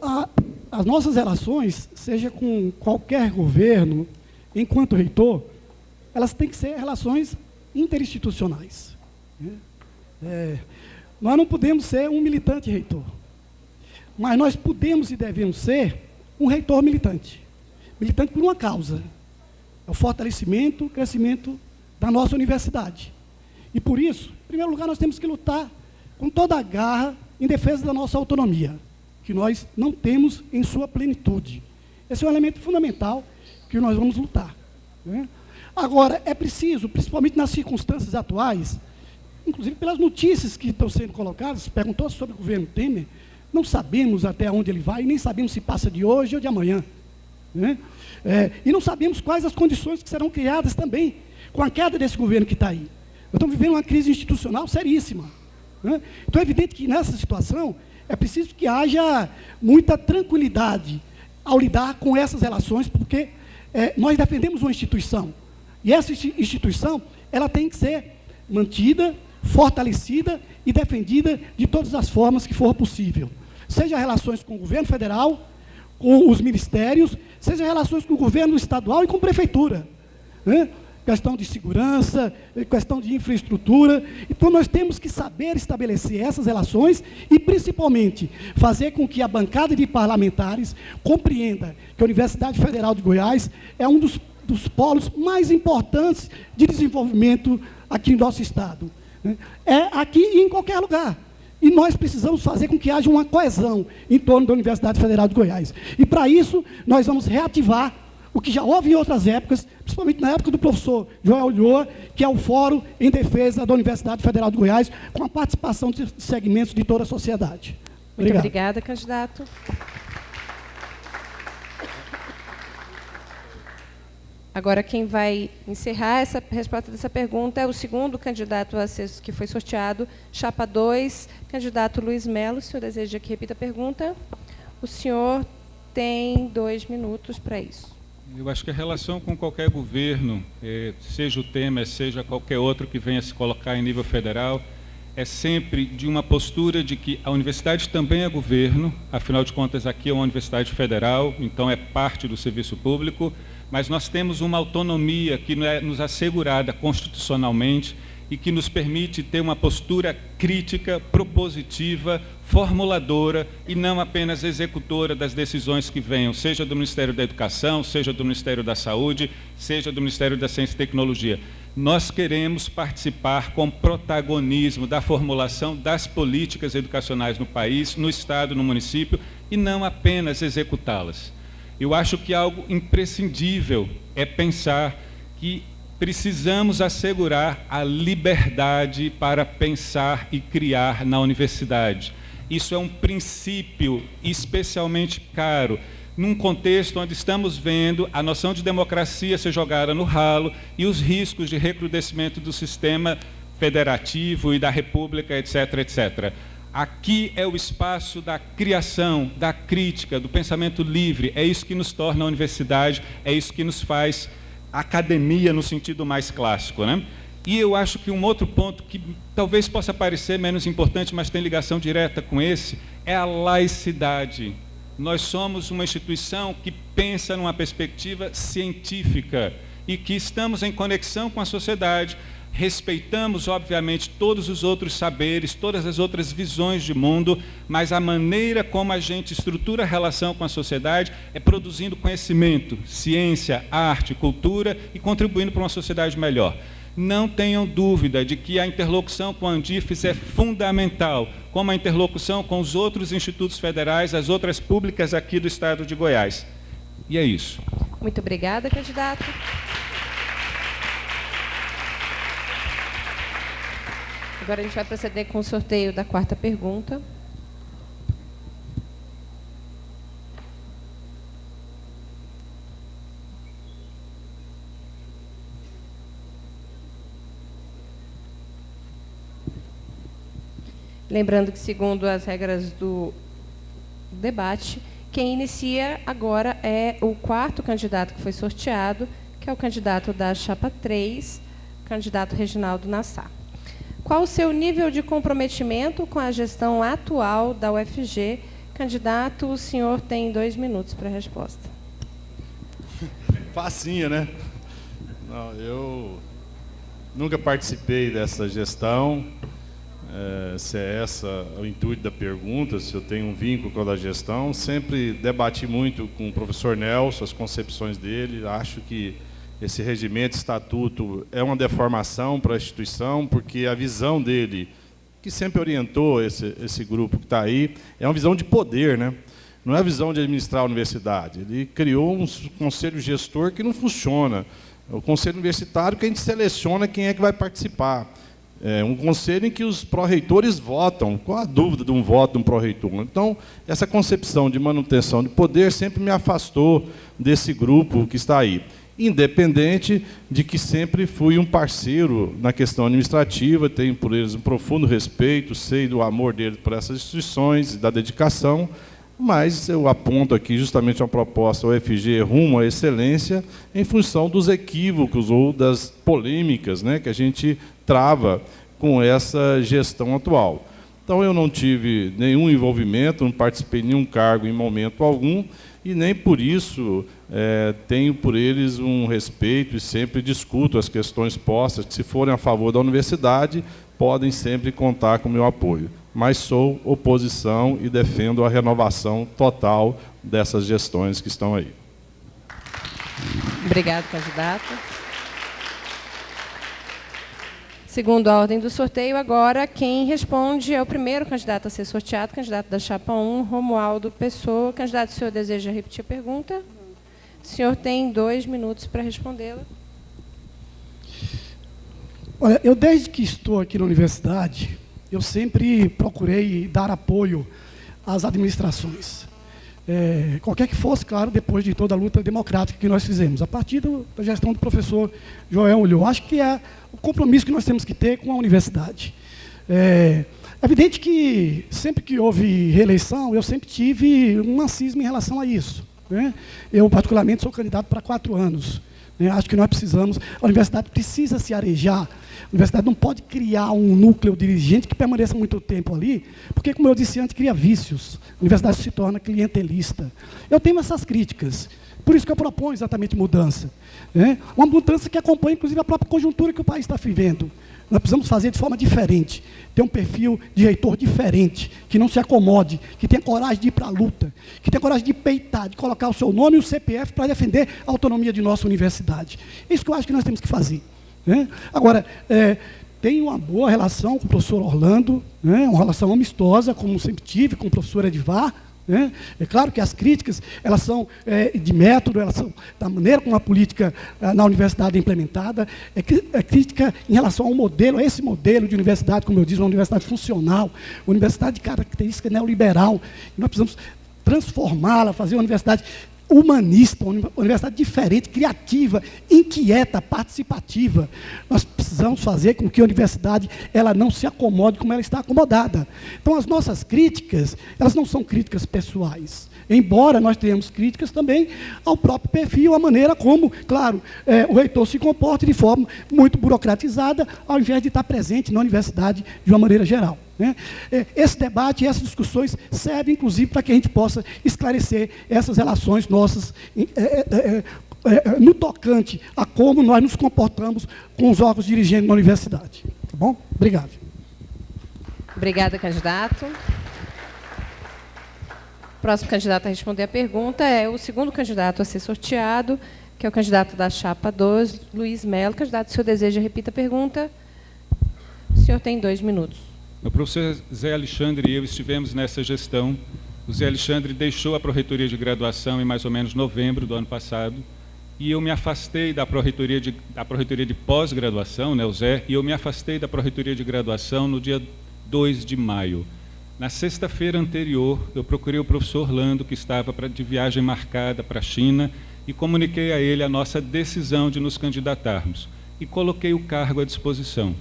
as nossas relações, seja com qualquer governo, enquanto reitor, elas têm que ser relações interinstitucionais. Nós não podemos ser um militante reitor, mas nós podemos e devemos ser um reitor militante. Militante por uma causa, é o fortalecimento, o crescimento da nossa universidade. E por isso, em primeiro lugar, nós temos que lutar com toda a garra em defesa da nossa autonomia, que nós não temos em sua plenitude. Esse é um elemento fundamental que nós vamos lutar, né? Agora, é preciso, principalmente nas circunstâncias atuais, inclusive pelas notícias que estão sendo colocadas, perguntou sobre o governo Temer, não sabemos até onde ele vai, nem sabemos se passa de hoje ou de amanhã, né? E não sabemos quais as condições que serão criadas também com a queda desse governo que está aí. Nós estamos vivendo uma crise institucional seríssima, né? Então, é evidente que nessa situação é preciso que haja muita tranquilidade ao lidar com essas relações, porque nós defendemos uma instituição. E essa instituição, ela tem que ser mantida, fortalecida e defendida de todas as formas que for possível. Seja relações com o governo federal, com os ministérios, seja relações com o governo estadual e com a prefeitura, né? Questão de segurança, questão de infraestrutura. Então, nós temos que saber estabelecer essas relações e, principalmente, fazer com que a bancada de parlamentares compreenda que a Universidade Federal de Goiás é um dos polos mais importantes de desenvolvimento aqui no nosso estado. É aqui e em qualquer lugar. E nós precisamos fazer com que haja uma coesão em torno da Universidade Federal de Goiás. E, para isso, nós vamos reativar o que já houve em outras épocas, principalmente na época do professor Joel Ulloa, que é o Fórum em Defesa da Universidade Federal de Goiás, com a participação de segmentos de toda a sociedade. Muito obrigada, candidato. Agora, quem vai encerrar essa resposta dessa pergunta é o segundo candidato a ser, que foi sorteado, chapa 2, candidato Luiz Melo. O senhor deseja que repita a pergunta? O senhor tem 2 minutos para isso. Eu acho que a relação com qualquer governo, seja o Temer, seja qualquer outro que venha se colocar em nível federal, é sempre de uma postura de que a universidade também é governo, afinal de contas aqui é uma universidade federal, então é parte do serviço público, mas nós temos uma autonomia que nos é assegurada constitucionalmente e que nos permite ter uma postura crítica, propositiva, formuladora e não apenas executora das decisões que venham, seja do Ministério da Educação, seja do Ministério da Saúde, seja do Ministério da Ciência e Tecnologia. Nós queremos participar com protagonismo da formulação das políticas educacionais no país, no Estado, no município, e não apenas executá-las. Eu acho que algo imprescindível é pensar que precisamos assegurar a liberdade para pensar e criar na universidade. Isso é um princípio especialmente caro, num contexto onde estamos vendo a noção de democracia ser jogada no ralo e os riscos de recrudescimento do sistema federativo e da república, etc., etc. Aqui é o espaço da criação, da crítica, do pensamento livre. É isso que nos torna a universidade, é isso que nos faz academia no sentido mais clássico, né? E eu acho que um outro ponto que talvez possa parecer menos importante, mas tem ligação direta com esse, é a laicidade. Nós somos uma instituição que pensa numa perspectiva científica e que estamos em conexão com a sociedade, respeitamos, obviamente, todos os outros saberes, todas as outras visões de mundo, mas a maneira como a gente estrutura a relação com a sociedade é produzindo conhecimento, ciência, arte, cultura e contribuindo para uma sociedade melhor. Não tenham dúvida de que a interlocução com a Andifes é fundamental, como a interlocução com os outros institutos federais, as outras públicas aqui do estado de Goiás. E é isso. Muito obrigada, candidato. Agora a gente vai proceder com o sorteio da 4ª pergunta. Lembrando que, segundo as regras do debate, quem inicia agora é o 4º candidato que foi sorteado, que é o candidato da chapa 3, candidato Reginaldo Nassar. Qual o seu nível de comprometimento com a gestão atual da UFG? Candidato, o senhor tem 2 minutos para a resposta. Facinha, né? Não, eu nunca participei dessa gestão. Se é essa o intuito da pergunta, se eu tenho um vínculo com a da gestão, sempre debati muito com o professor Nelson, as concepções dele. Acho que esse regimento, estatuto, é uma deformação para a instituição, porque a visão dele, que sempre orientou esse grupo que está aí, é uma visão de poder, né? Não é a visão de administrar a universidade. Ele criou um conselho gestor que não funciona. O conselho universitário que a gente seleciona quem é que vai participar. É um conselho em que os pró-reitores votam. Qual a dúvida de um voto de um pró-reitor? Então, essa concepção de manutenção de poder sempre me afastou desse grupo que está aí. Independente de que sempre fui um parceiro na questão administrativa, tenho por eles um profundo respeito, sei do amor deles por essas instituições e da dedicação. mas eu aponto aqui justamente uma proposta UFG rumo à excelência em função dos equívocos ou das polêmicas, né, que a gente trava com essa gestão atual. Então, eu não tive nenhum envolvimento, não participei de nenhum cargo em momento algum, e nem por isso tenho por eles um respeito e sempre discuto as questões postas, que se forem a favor da universidade, podem sempre contar com o meu apoio. Mas sou oposição e defendo a renovação total dessas gestões que estão aí. Obrigado, candidato. Segundo a ordem do sorteio, agora quem responde é o primeiro candidato a ser sorteado, candidato da chapa 1, Romualdo Pessoa. Candidato, o senhor deseja repetir a pergunta? O senhor tem 2 minutos para respondê-la. Olha, eu desde que estou aqui na universidade, eu sempre procurei dar apoio às administrações. Qualquer que fosse, claro, depois de toda a luta democrática que nós fizemos, a partir da gestão do professor Joel Ulloa. Acho que é o compromisso que nós temos que ter com a universidade. É evidente que sempre que houve reeleição, eu sempre tive um macismo em relação a isso, né? Eu, particularmente, sou candidato para 4 anos. Acho que nós precisamos, a universidade precisa se arejar, a universidade não pode criar um núcleo dirigente que permaneça muito tempo ali, porque, como eu disse antes, cria vícios, a universidade se torna clientelista. Eu tenho essas críticas, por isso que eu proponho exatamente mudança, né? Uma mudança que acompanha, inclusive, a própria conjuntura que o país está vivendo. Nós precisamos fazer de forma diferente, ter um perfil de reitor diferente, que não se acomode, que tenha coragem de ir para a luta, que tenha coragem de peitar, de colocar o seu nome e o CPF para defender a autonomia de nossa universidade. É isso que eu acho que nós temos que fazer, né? Agora, tenho uma boa relação com o professor Orlando, né? Uma relação amistosa, como sempre tive com o professor Edivar, né? É claro que as críticas, elas são de método, elas são da maneira como a política na universidade é implementada, é crítica em relação ao modelo, a esse modelo de universidade, como eu disse, uma universidade funcional, uma universidade de característica neoliberal. E nós precisamos transformá-la, fazer uma universidade humanista, uma universidade diferente, criativa, inquieta, participativa. Nós precisamos fazer com que a universidade ela não se acomode como ela está acomodada. Então, as nossas críticas, elas não são críticas pessoais, embora nós tenhamos críticas também ao próprio perfil, a maneira como, claro, o reitor se comporta de forma muito burocratizada, ao invés de estar presente na universidade de uma maneira geral, né? Esse debate, essas discussões servem, inclusive, para que a gente possa esclarecer essas relações nossas no tocante a como nós nos comportamos com os órgãos dirigentes na universidade. Tá bom? Obrigado. Obrigada, candidato. O próximo candidato a responder a pergunta é o segundo candidato a ser sorteado, que é o candidato da chapa 2, Luiz Melo. Candidato, se o senhor deseja, repita a pergunta. O senhor tem 2 minutos. O professor Zé Alexandre e eu estivemos nessa gestão. O Zé Alexandre deixou a Pró-Reitoria de Graduação em mais ou menos novembro do ano passado, e eu me afastei da Pró-Reitoria de Pós-Graduação, né, o Zé, e eu me afastei da Pró-Reitoria de Graduação no dia 2 de maio. Na sexta-feira anterior, eu procurei o professor Orlando, que estava de viagem marcada para a China, e comuniquei a ele a nossa decisão de nos candidatarmos, e coloquei o cargo à disposição.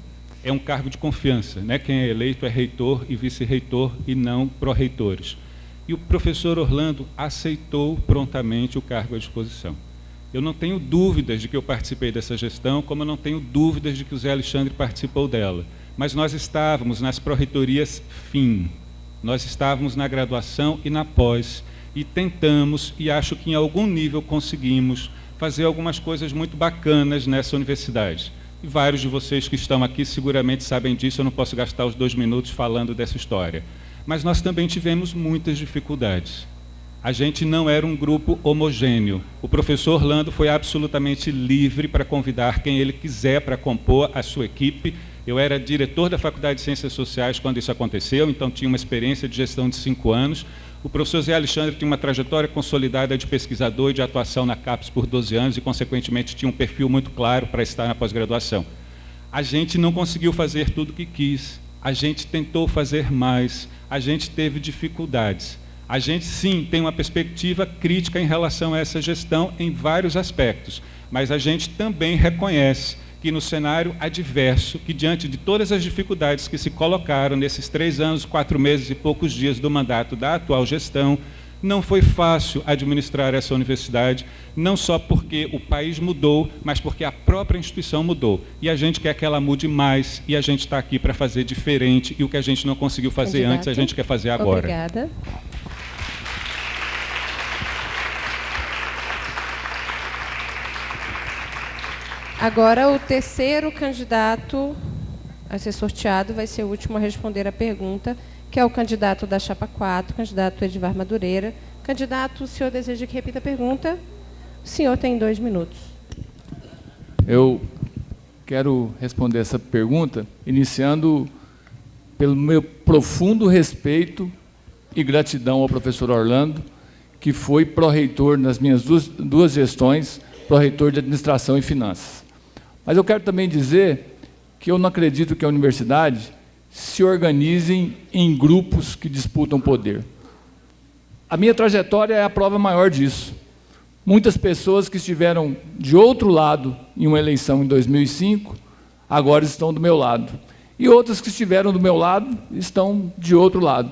É um cargo de confiança, né? Quem é eleito é reitor e vice-reitor e não pró-reitores. E o professor Orlando aceitou prontamente o cargo à disposição. Eu não tenho dúvidas de que eu participei dessa gestão, como eu não tenho dúvidas de que o Zé Alexandre participou dela. Mas nós estávamos nas pró-reitorias fim, nós estávamos na graduação e na pós, e tentamos, e acho que em algum nível conseguimos, fazer algumas coisas muito bacanas nessa universidade. E vários de vocês que estão aqui seguramente sabem disso, eu não posso gastar os 2 minutos falando dessa história. Mas nós também tivemos muitas dificuldades. A gente não era um grupo homogêneo. O professor Orlando foi absolutamente livre para convidar quem ele quiser para compor a sua equipe. Eu era diretor da Faculdade de Ciências Sociais quando isso aconteceu, então tinha uma experiência de gestão de 5 anos. O professor Zé Alexandre tinha uma trajetória consolidada de pesquisador e de atuação na CAPES por 12 anos e, consequentemente, tinha um perfil muito claro para estar na pós-graduação. A gente não conseguiu fazer tudo o que quis, a gente tentou fazer mais, a gente teve dificuldades. A gente, sim, tem uma perspectiva crítica em relação a essa gestão em vários aspectos, mas a gente também reconhece que no cenário adverso, que diante de todas as dificuldades que se colocaram nesses 3 anos, 4 meses e poucos dias do mandato da atual gestão, Não foi fácil administrar essa universidade, não só porque o país mudou, mas porque a própria instituição mudou. E a gente quer que ela mude mais, e a gente está aqui para fazer diferente, e o que a gente não conseguiu fazer antes, a gente quer fazer agora. Obrigada. Agora, o terceiro candidato a ser sorteado vai ser o último a responder a pergunta, que é o candidato da chapa 4, candidato Edivar Madureira. Candidato, o senhor deseja que repita a pergunta? O senhor tem 2 minutos. Eu quero responder essa pergunta iniciando pelo meu profundo respeito e gratidão ao professor Orlando, que foi pró-reitor nas minhas duas gestões, pró-reitor de Administração e Finanças. Mas eu quero também dizer que eu não acredito que a universidade se organizem em grupos que disputam poder. A minha trajetória é a prova maior disso. Muitas pessoas que estiveram de outro lado em uma eleição em 2005, agora estão do meu lado. E outras que estiveram do meu lado, estão de outro lado.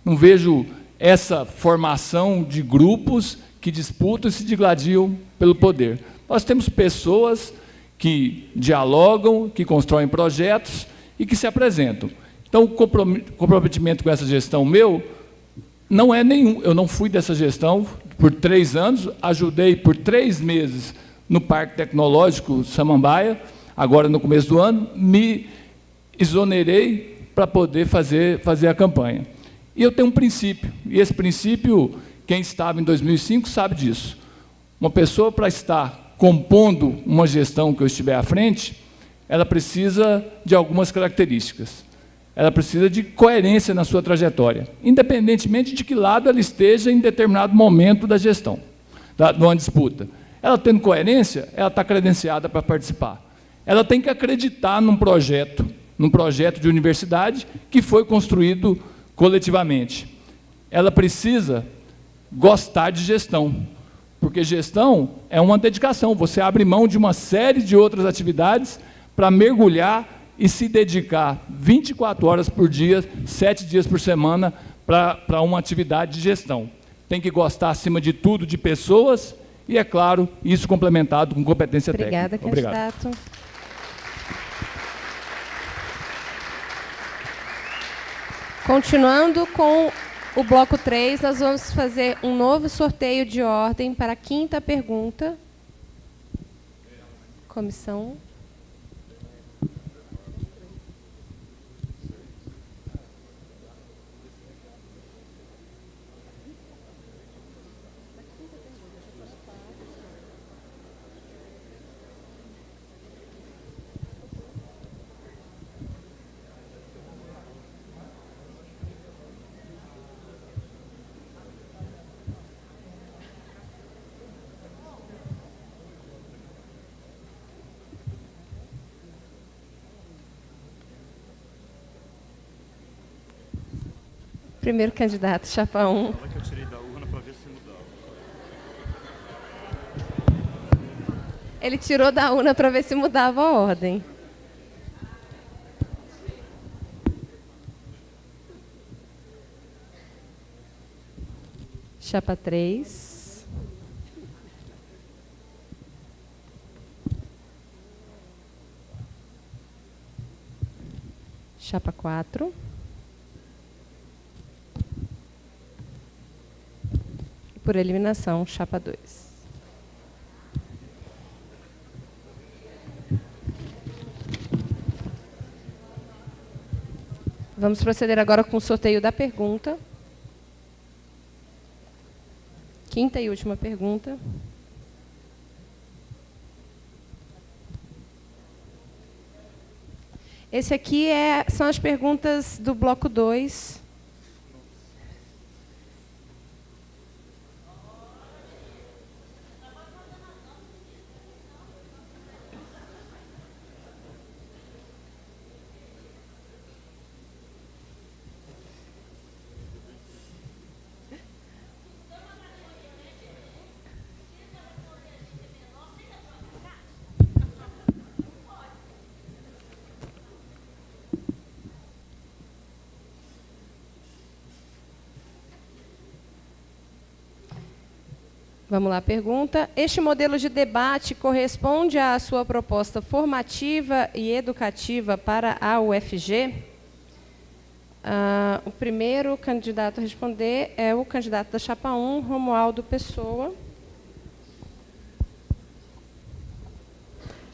Não vejo essa formação de grupos que disputam e se digladiam pelo poder. Nós temos pessoas que dialogam, que constroem projetos e que se apresentam. Então, o comprometimento com essa gestão meu não é nenhum. Eu não fui dessa gestão por 3 anos, ajudei por 3 meses no Parque Tecnológico Samambaia, agora no começo do ano, me exonerei para poder fazer a campanha. E eu tenho um princípio, e esse princípio, quem estava em 2005 sabe disso. Uma pessoa, para estar compondo uma gestão que eu estiver à frente, ela precisa de algumas características. Ela precisa de coerência na sua trajetória, independentemente de que lado ela esteja em determinado momento da gestão, de uma disputa. Ela tendo coerência, ela está credenciada para participar. Ela tem que acreditar num projeto de universidade que foi construído coletivamente. Ela precisa gostar de gestão, porque gestão é uma dedicação. Você abre mão de uma série de outras atividades para mergulhar e se dedicar 24 horas por dia, 7 dias por semana, para uma atividade de gestão. Tem que gostar, acima de tudo, de pessoas e, é claro, isso complementado com competência técnica. Obrigada, candidato. Continuando com o bloco 3, nós vamos fazer um novo sorteio de ordem para a 5ª pergunta. Comissão. Primeiro candidato, chapa 1. Ele tirou da urna para ver se mudava a ordem. Chapa 3. Chapa 4. Por eliminação, chapa 2. Vamos proceder agora com o sorteio da pergunta. 5ª e última pergunta. Esse aqui são as perguntas do bloco 2. Vamos lá, pergunta. Este modelo de debate corresponde à sua proposta formativa e educativa para a UFG? O primeiro candidato a responder é o candidato da chapa 1, Romualdo Pessoa.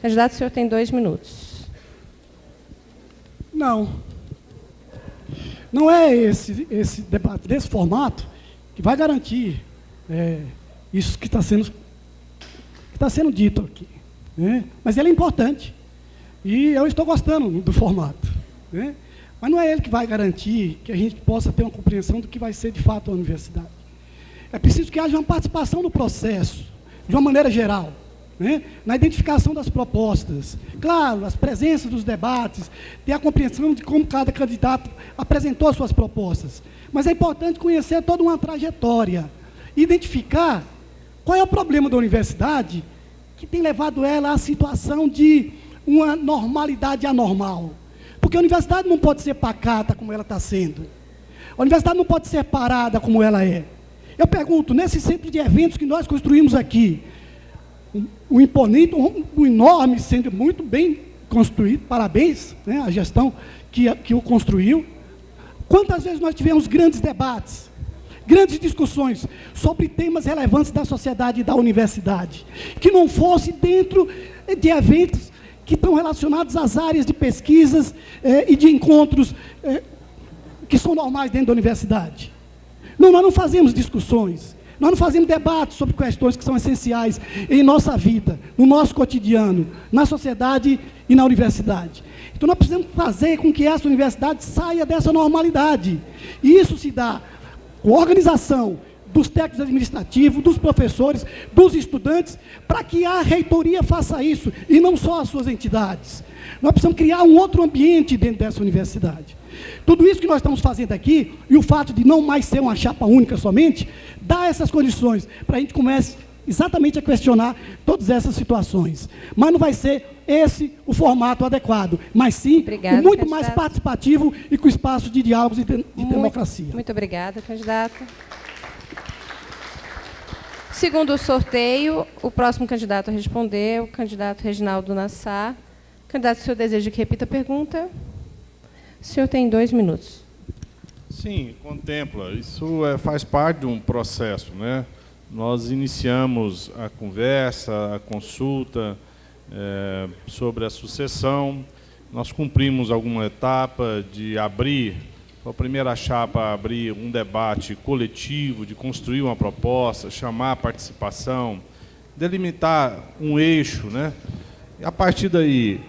Candidato, o senhor tem 2 minutos. Não. Não é esse debate desse formato que vai garantir isso que está sendo dito aqui, né? Mas ele é importante. E eu estou gostando do formato, né? Mas não é ele que vai garantir que a gente possa ter uma compreensão do que vai ser de fato a universidade. É preciso que haja uma participação no processo, de uma maneira geral, né? Na identificação das propostas. Claro, as presenças dos debates, ter a compreensão de como cada candidato apresentou suas propostas. Mas é importante conhecer toda uma trajetória, identificar qual é o problema da universidade que tem levado ela à situação de uma normalidade anormal. Porque a universidade não pode ser pacata como ela está sendo. A universidade não pode ser parada como ela é. Eu pergunto, nesse centro de eventos que nós construímos aqui, um imponente, um enorme, sendo muito bem construído, parabéns, né, à gestão que o construiu. Quantas vezes nós tivemos grandes debates, grandes discussões sobre temas relevantes da sociedade e da universidade, que não fosse dentro de eventos que estão relacionados às áreas de pesquisas e de encontros que são normais dentro da universidade. Não, nós não fazemos discussões, nós não fazemos debates sobre questões que são essenciais em nossa vida, no nosso cotidiano, na sociedade e na universidade. Então nós precisamos fazer com que essa universidade saia dessa normalidade. E isso se dá com a organização dos técnicos administrativos, dos professores, dos estudantes, para que a reitoria faça isso, e não só as suas entidades. Nós precisamos criar um outro ambiente dentro dessa universidade. Tudo isso que nós estamos fazendo aqui, e o fato de não mais ser uma chapa única somente, dá essas condições para a gente comece exatamente a questionar todas essas situações. Mas não vai ser esse o formato adequado, mas sim Obrigada, muito candidato. mais participativo e com espaço de diálogos e de democracia. Muito obrigada, candidato. Segundo o sorteio, o próximo candidato a responder é o candidato Reginaldo Nassar. Candidato, o senhor deseja que repita a pergunta? O senhor tem 2 minutos. Sim, contempla. Isso faz parte de um processo, né? Nós iniciamos a conversa, a consulta sobre a sucessão. Nós cumprimos alguma etapa de abrir, a primeira chapa abrir um debate coletivo, de construir uma proposta, chamar a participação, delimitar um eixo, né? E a partir daí,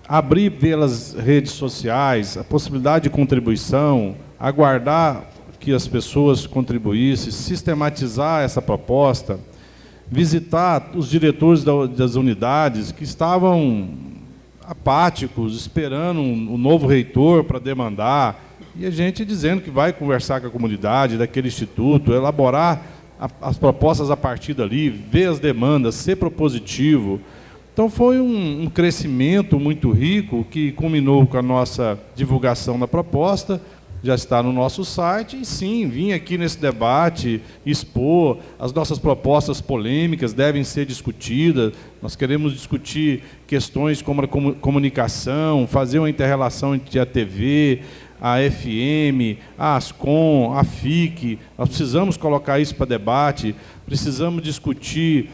abrir pelas redes sociais a possibilidade de contribuição, aguardar que as pessoas contribuíssem, sistematizar essa proposta, visitar os diretores das unidades que estavam apáticos, esperando um novo reitor para demandar, e a gente dizendo que vai conversar com a comunidade daquele instituto, elaborar as propostas a partir dali, ver as demandas, ser propositivo. Então foi um crescimento muito rico que culminou com a nossa divulgação da proposta, já está no nosso site, e sim, vim aqui nesse debate expor as nossas propostas polêmicas, devem ser discutidas, nós queremos discutir questões como a comunicação, fazer uma inter-relação entre a TV, a FM, a Ascom, a FIC, nós precisamos colocar isso para debate, precisamos discutir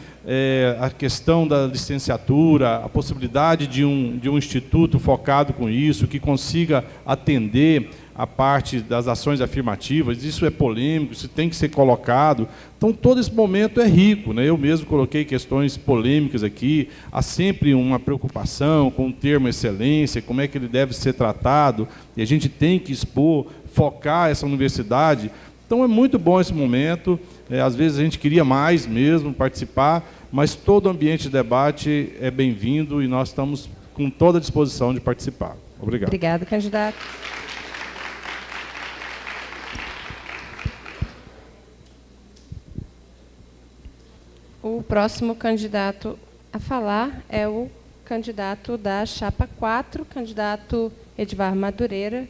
a questão da licenciatura, a possibilidade de um instituto focado com isso, que consiga atender a parte das ações afirmativas, isso é polêmico, isso tem que ser colocado. Então, todo esse momento é rico, né? Eu mesmo coloquei questões polêmicas aqui, há sempre uma preocupação com o termo excelência, como é que ele deve ser tratado, e a gente tem que expor, focar essa universidade. Então, é muito bom esse momento, às vezes a gente queria mais mesmo participar, mas todo ambiente de debate é bem-vindo e nós estamos com toda a disposição de participar. Obrigado. Obrigado, candidato. O próximo candidato a falar é o candidato da chapa 4, candidato Edivar Madureira.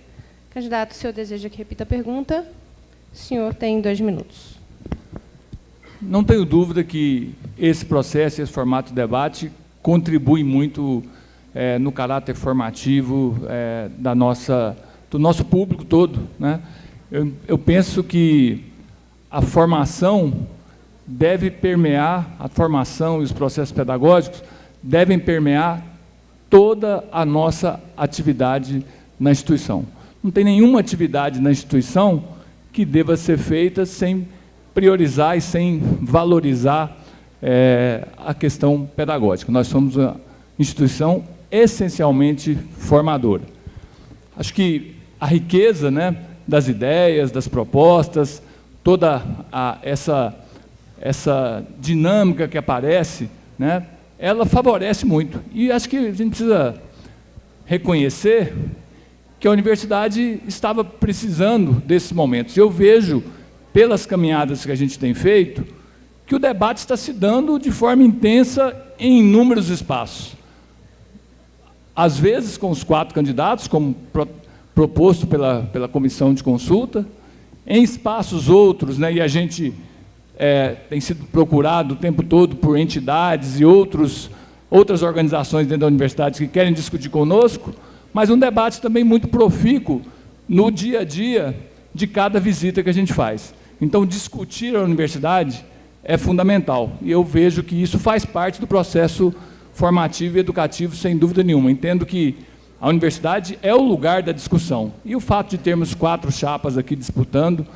Candidato, o senhor deseja que repita a pergunta? O senhor tem 2 minutos. não tenho dúvida que esse processo, esse formato de debate contribui muito no caráter formativo do nosso público todo, né? Eu penso que a formação deve permear, a formação e os processos pedagógicos devem permear toda a nossa atividade na instituição. Não tem nenhuma atividade na instituição que deva ser feita sem priorizar e sem valorizar a questão pedagógica. Nós somos uma instituição essencialmente formadora. Acho que a riqueza, né, das ideias, das propostas, toda essa dinâmica que aparece, né, ela favorece muito. E acho que a gente precisa reconhecer que a universidade estava precisando desses momentos. Eu vejo, pelas caminhadas que a gente tem feito, que o debate está se dando de forma intensa em inúmeros espaços. Às vezes com os 4 candidatos, como proposto pela comissão de consulta, em espaços outros, né, e a gente tem sido procurado o tempo todo por entidades e outras organizações dentro da universidade que querem discutir conosco, mas um debate também muito profícuo no dia a dia de cada visita que a gente faz. Então, discutir a universidade é fundamental, e eu vejo que isso faz parte do processo formativo e educativo, sem dúvida nenhuma. Entendo que a universidade é o lugar da discussão, e o fato de termos 4 chapas aqui disputando,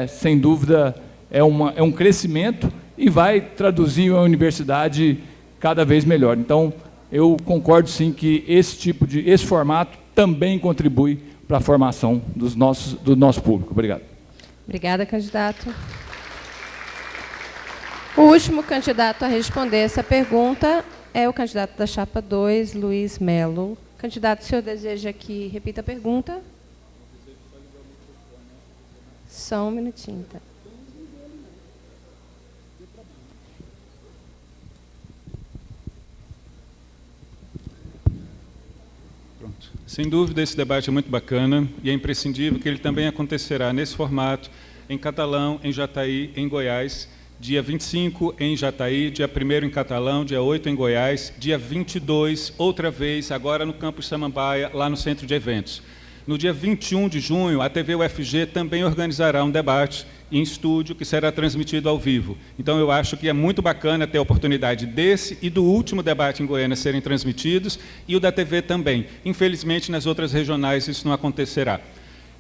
sem dúvida, é um crescimento e vai traduzir a universidade cada vez melhor. Então, eu concordo sim que esse formato também contribui para a formação do nosso público. Obrigado. Obrigada, candidato. O último candidato a responder essa pergunta é o candidato da chapa 2, Luiz Melo. Candidato, o senhor deseja que repita a pergunta? Só um minutinho, tá? Sem dúvida, esse debate é muito bacana e é imprescindível que ele também acontecerá nesse formato, em Catalão, em Jataí, em Goiás, dia 25 em Jataí, dia 1º em Catalão, dia 8 em Goiás, dia 22, outra vez, agora no campus Samambaia, lá no centro de eventos. No dia 21 de junho, a TV UFG também organizará um debate em estúdio que será transmitido ao vivo. Então, eu acho que é muito bacana ter a oportunidade desse e do último debate em Goiânia serem transmitidos e o da TV também. Infelizmente, nas outras regionais isso não acontecerá.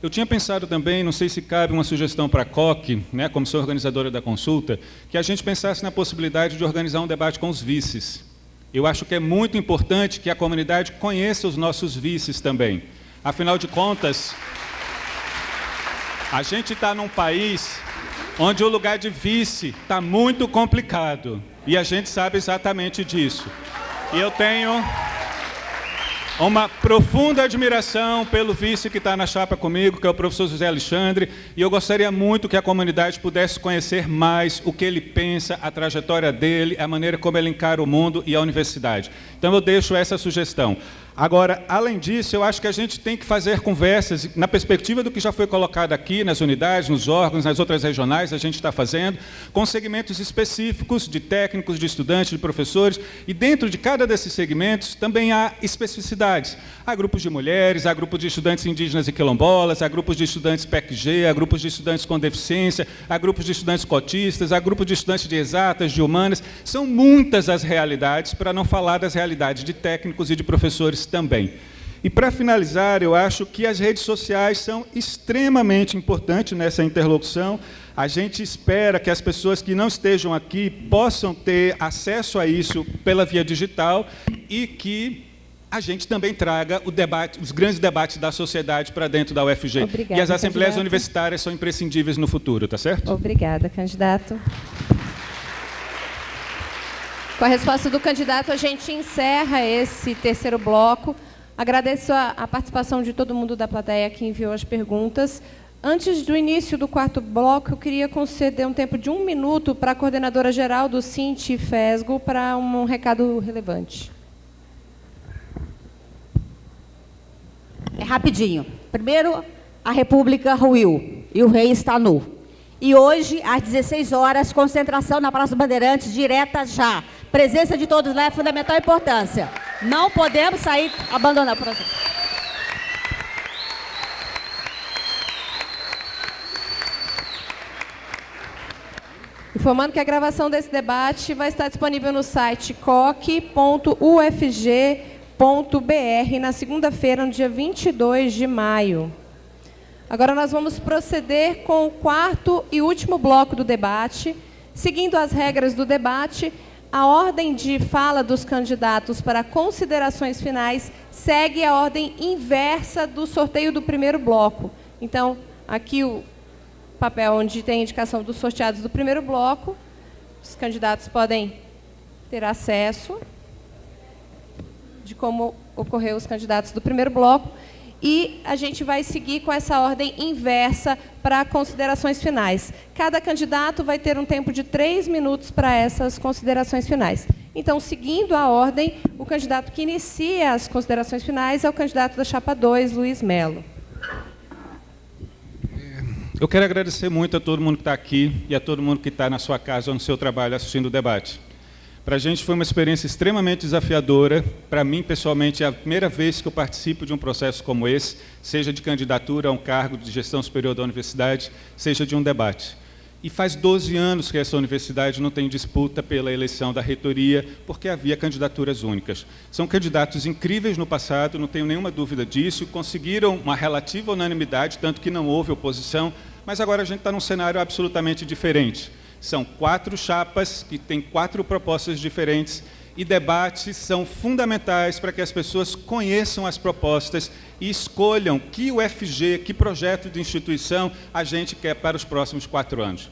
Eu tinha pensado também, não sei se cabe uma sugestão para a COC, né, comissão organizadora da consulta, que a gente pensasse na possibilidade de organizar um debate com os vices. Eu acho que é muito importante que a comunidade conheça os nossos vices também. Afinal de contas, a gente está num país onde o lugar de vice está muito complicado. E a gente sabe exatamente disso. E eu tenho uma profunda admiração pelo vice que está na chapa comigo, que é o professor José Alexandre, e eu gostaria muito que a comunidade pudesse conhecer mais o que ele pensa, a trajetória dele, a maneira como ele encara o mundo e a universidade. Então eu deixo essa sugestão. Agora, além disso, eu acho que a gente tem que fazer conversas, na perspectiva do que já foi colocado aqui, nas unidades, nos órgãos, nas outras regionais, a gente está fazendo, com segmentos específicos de técnicos, de estudantes, de professores, e dentro de cada desses segmentos também há especificidades. Há grupos de mulheres, há grupos de estudantes indígenas e quilombolas, há grupos de estudantes PECG, há grupos de estudantes com deficiência, há grupos de estudantes cotistas, há grupos de estudantes de exatas, de humanas. São muitas as realidades, para não falar das realidades de técnicos e de professores também. E, para finalizar, eu acho que as redes sociais são extremamente importantes nessa interlocução. A gente espera que as pessoas que não estejam aqui possam ter acesso a isso pela via digital e que a gente também traga o debate, os grandes debates da sociedade para dentro da UFG. Obrigada, e as assembleias candidato. Universitárias são imprescindíveis no futuro, tá certo? Obrigada, candidato. Com a resposta do candidato, a gente encerra esse terceiro bloco. Agradeço a participação de todo mundo da plateia que enviou as perguntas. Antes do início do quarto bloco, eu queria conceder um tempo de 1 minuto para a coordenadora-geral do Cinti Fesgo para um recado relevante. É rapidinho. Primeiro, a República ruiu e o rei está nu. E hoje, às 16 horas, concentração na Praça Bandeirantes, direta já. Presença de todos lá é fundamental importância. Não podemos sair, abandonar o processo. Informando que a gravação desse debate vai estar disponível no site coc.ufg.br na segunda-feira, no dia 22 de maio. Agora nós vamos proceder com o quarto e último bloco do debate. Seguindo as regras do debate, a ordem de fala dos candidatos para considerações finais segue a ordem inversa do sorteio do primeiro bloco. Então, aqui o papel onde tem a indicação dos sorteados do primeiro bloco, os candidatos podem ter acesso de como ocorreu os candidatos do primeiro bloco, e a gente vai seguir com essa ordem inversa para considerações finais. Cada candidato vai ter um tempo de 3 minutos para essas considerações finais. Então, seguindo a ordem, o candidato que inicia as considerações finais é o candidato da chapa 2, Luiz Melo. Eu quero agradecer muito a todo mundo que está aqui e a todo mundo que está na sua casa ou no seu trabalho assistindo o debate. Para a gente foi uma experiência extremamente desafiadora. Para mim, pessoalmente, é a primeira vez que eu participo de um processo como esse, seja de candidatura a um cargo de gestão superior da universidade, seja de um debate. E faz 12 anos que essa universidade não tem disputa pela eleição da reitoria, porque havia candidaturas únicas. São candidatos incríveis no passado, não tenho nenhuma dúvida disso, conseguiram uma relativa unanimidade, tanto que não houve oposição, mas agora a gente está num cenário absolutamente diferente. São 4 chapas que têm 4 propostas diferentes, e debates são fundamentais para que as pessoas conheçam as propostas e escolham que UFG, que projeto de instituição a gente quer para os próximos 4 anos.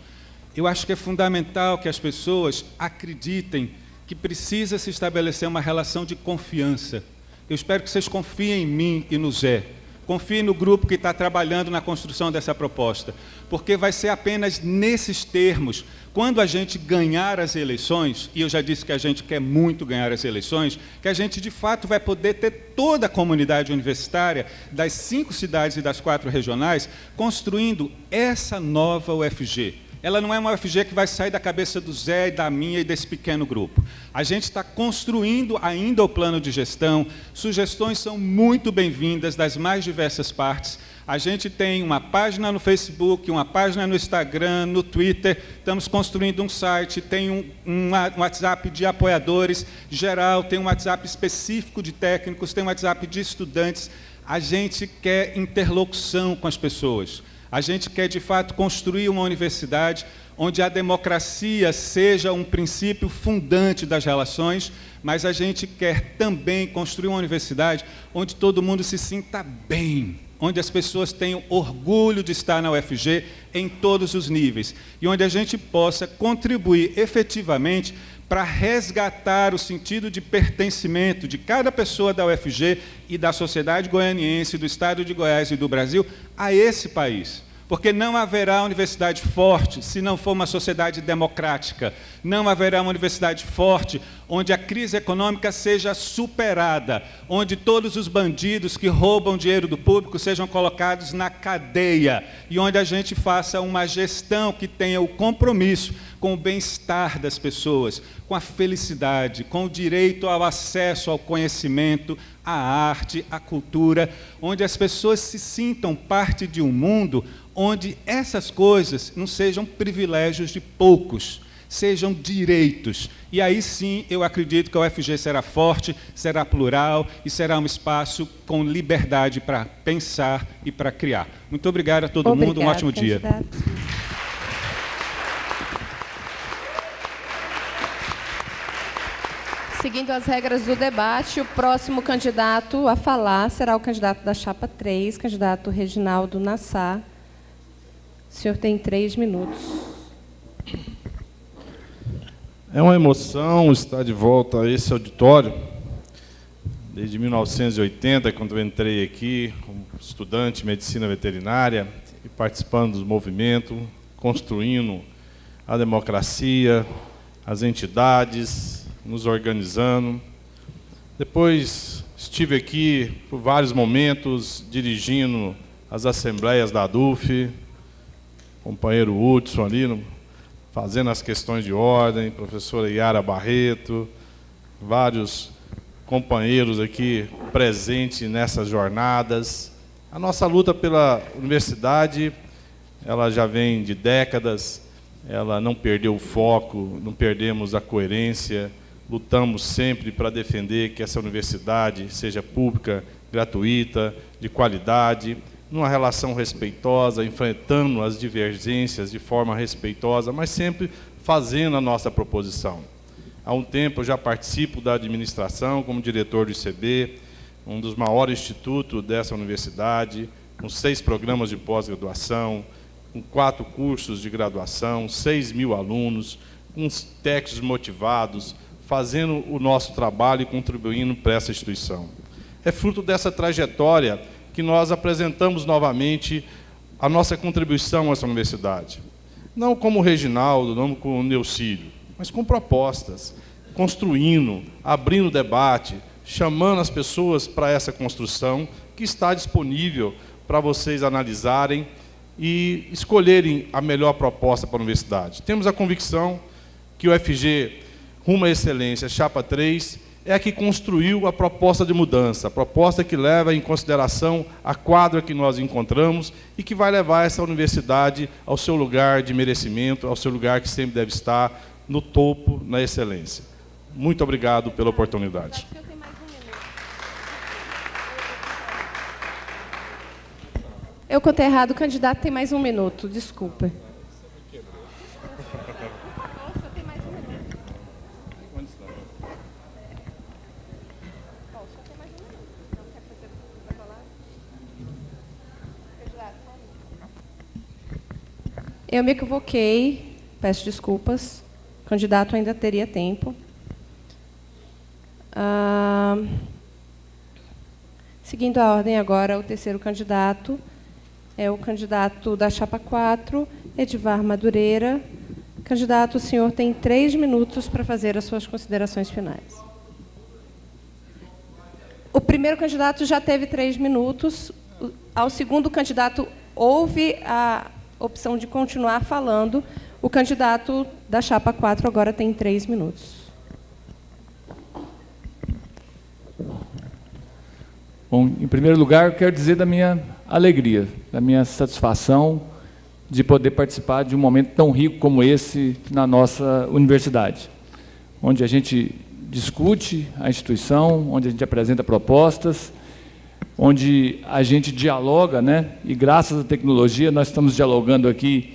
Eu acho que é fundamental que as pessoas acreditem que precisa se estabelecer uma relação de confiança. Eu espero que vocês confiem em mim e no Zé. Confie no grupo que está trabalhando na construção dessa proposta, porque vai ser apenas nesses termos, quando a gente ganhar as eleições, e eu já disse que a gente quer muito ganhar as eleições, que a gente, de fato, vai poder ter toda a comunidade universitária das 5 cidades e das 4 regionais construindo essa nova UFG. Ela não é uma UFG que vai sair da cabeça do Zé, da minha e desse pequeno grupo. A gente está construindo ainda o plano de gestão, sugestões são muito bem-vindas das mais diversas partes. A gente tem uma página no Facebook, uma página no Instagram, no Twitter, estamos construindo um site, tem um WhatsApp de apoiadores geral, tem um WhatsApp específico de técnicos, tem um WhatsApp de estudantes. A gente quer interlocução com as pessoas. A gente quer, de fato, construir uma universidade onde a democracia seja um princípio fundante das relações, mas a gente quer também construir uma universidade onde todo mundo se sinta bem, onde as pessoas tenham orgulho de estar na UFG em todos os níveis, e onde a gente possa contribuir efetivamente para resgatar o sentido de pertencimento de cada pessoa da UFG e da sociedade goianiense, do Estado de Goiás e do Brasil a esse país. Porque não haverá universidade forte se não for uma sociedade democrática. Não haverá uma universidade forte onde a crise econômica seja superada, onde todos os bandidos que roubam dinheiro do público sejam colocados na cadeia e onde a gente faça uma gestão que tenha o compromisso com o bem-estar das pessoas, com a felicidade, com o direito ao acesso ao conhecimento, à arte, à cultura, onde as pessoas se sintam parte de um mundo onde essas coisas não sejam privilégios de poucos, sejam direitos. E aí sim, eu acredito que a UFG será forte, será plural e será um espaço com liberdade para pensar e para criar. Muito obrigado a todo mundo, um ótimo dia. Seguindo as regras do debate, o próximo candidato a falar será o candidato da chapa 3, candidato Reginaldo Nassar. O senhor tem 3 minutos. É uma emoção estar de volta a esse auditório. Desde 1980, quando eu entrei aqui, como estudante de medicina veterinária, e participando dos movimentos, construindo a democracia, as entidades, nos organizando. Depois estive aqui por vários momentos, dirigindo as assembleias da ADUF, companheiro Hudson ali, fazendo as questões de ordem, professora Yara Barreto, vários companheiros aqui presentes nessas jornadas. A nossa luta pela universidade, ela já vem de décadas, ela não perdeu o foco, não perdemos a coerência, lutamos sempre para defender que essa universidade seja pública, gratuita, de qualidade, numa relação respeitosa, enfrentando as divergências de forma respeitosa, mas sempre fazendo a nossa proposição. Há um tempo eu já participo da administração como diretor do ICB, um dos maiores institutos dessa universidade, com 6 programas de pós-graduação, com 4 cursos de graduação, 6.000 alunos, com técnicos motivados, fazendo o nosso trabalho e contribuindo para essa instituição. É fruto dessa trajetória que nós apresentamos novamente a nossa contribuição a essa universidade. Não como o Reginaldo, não como o Neucílio, mas com propostas, construindo, abrindo debate, chamando as pessoas para essa construção que está disponível para vocês analisarem e escolherem a melhor proposta para a universidade. Temos a convicção que o FG Rumo à Excelência, Chapa 3, é a que construiu a proposta de mudança, a proposta que leva em consideração a quadra que nós encontramos e que vai levar essa universidade ao seu lugar de merecimento, ao seu lugar que sempre deve estar no topo, na excelência. Muito obrigado pela oportunidade. Eu contei errado, o candidato tem mais 1 minuto, desculpa. Eu me equivoquei, peço desculpas. O candidato ainda teria tempo. Seguindo a ordem agora, o terceiro candidato é o candidato da Chapa 4, Edivar Madureira. Candidato, o senhor tem 3 minutos para fazer as suas considerações finais. O primeiro candidato já teve 3 minutos. Ao segundo candidato, houve a opção de continuar falando. O candidato da Chapa 4 agora tem 3 minutos. Bom, em primeiro lugar, eu quero dizer da minha alegria, da minha satisfação de poder participar de um momento tão rico como esse na nossa universidade, onde a gente discute a instituição, onde a gente apresenta propostas, onde a gente dialoga, né? E graças à tecnologia nós estamos dialogando aqui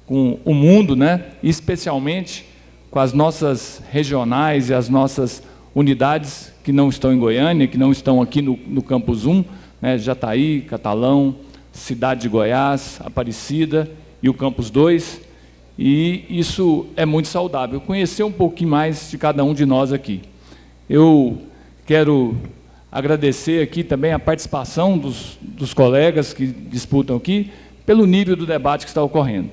com o mundo, né? E especialmente com as nossas regionais e as nossas unidades que não estão em Goiânia, que não estão aqui no Campus 1, né? Jataí, Catalão, Cidade de Goiás, Aparecida e o Campus 2, e isso é muito saudável, conhecer um pouquinho mais de cada um de nós aqui. Eu quero agradecer aqui também a participação dos colegas que disputam aqui, pelo nível do debate que está ocorrendo.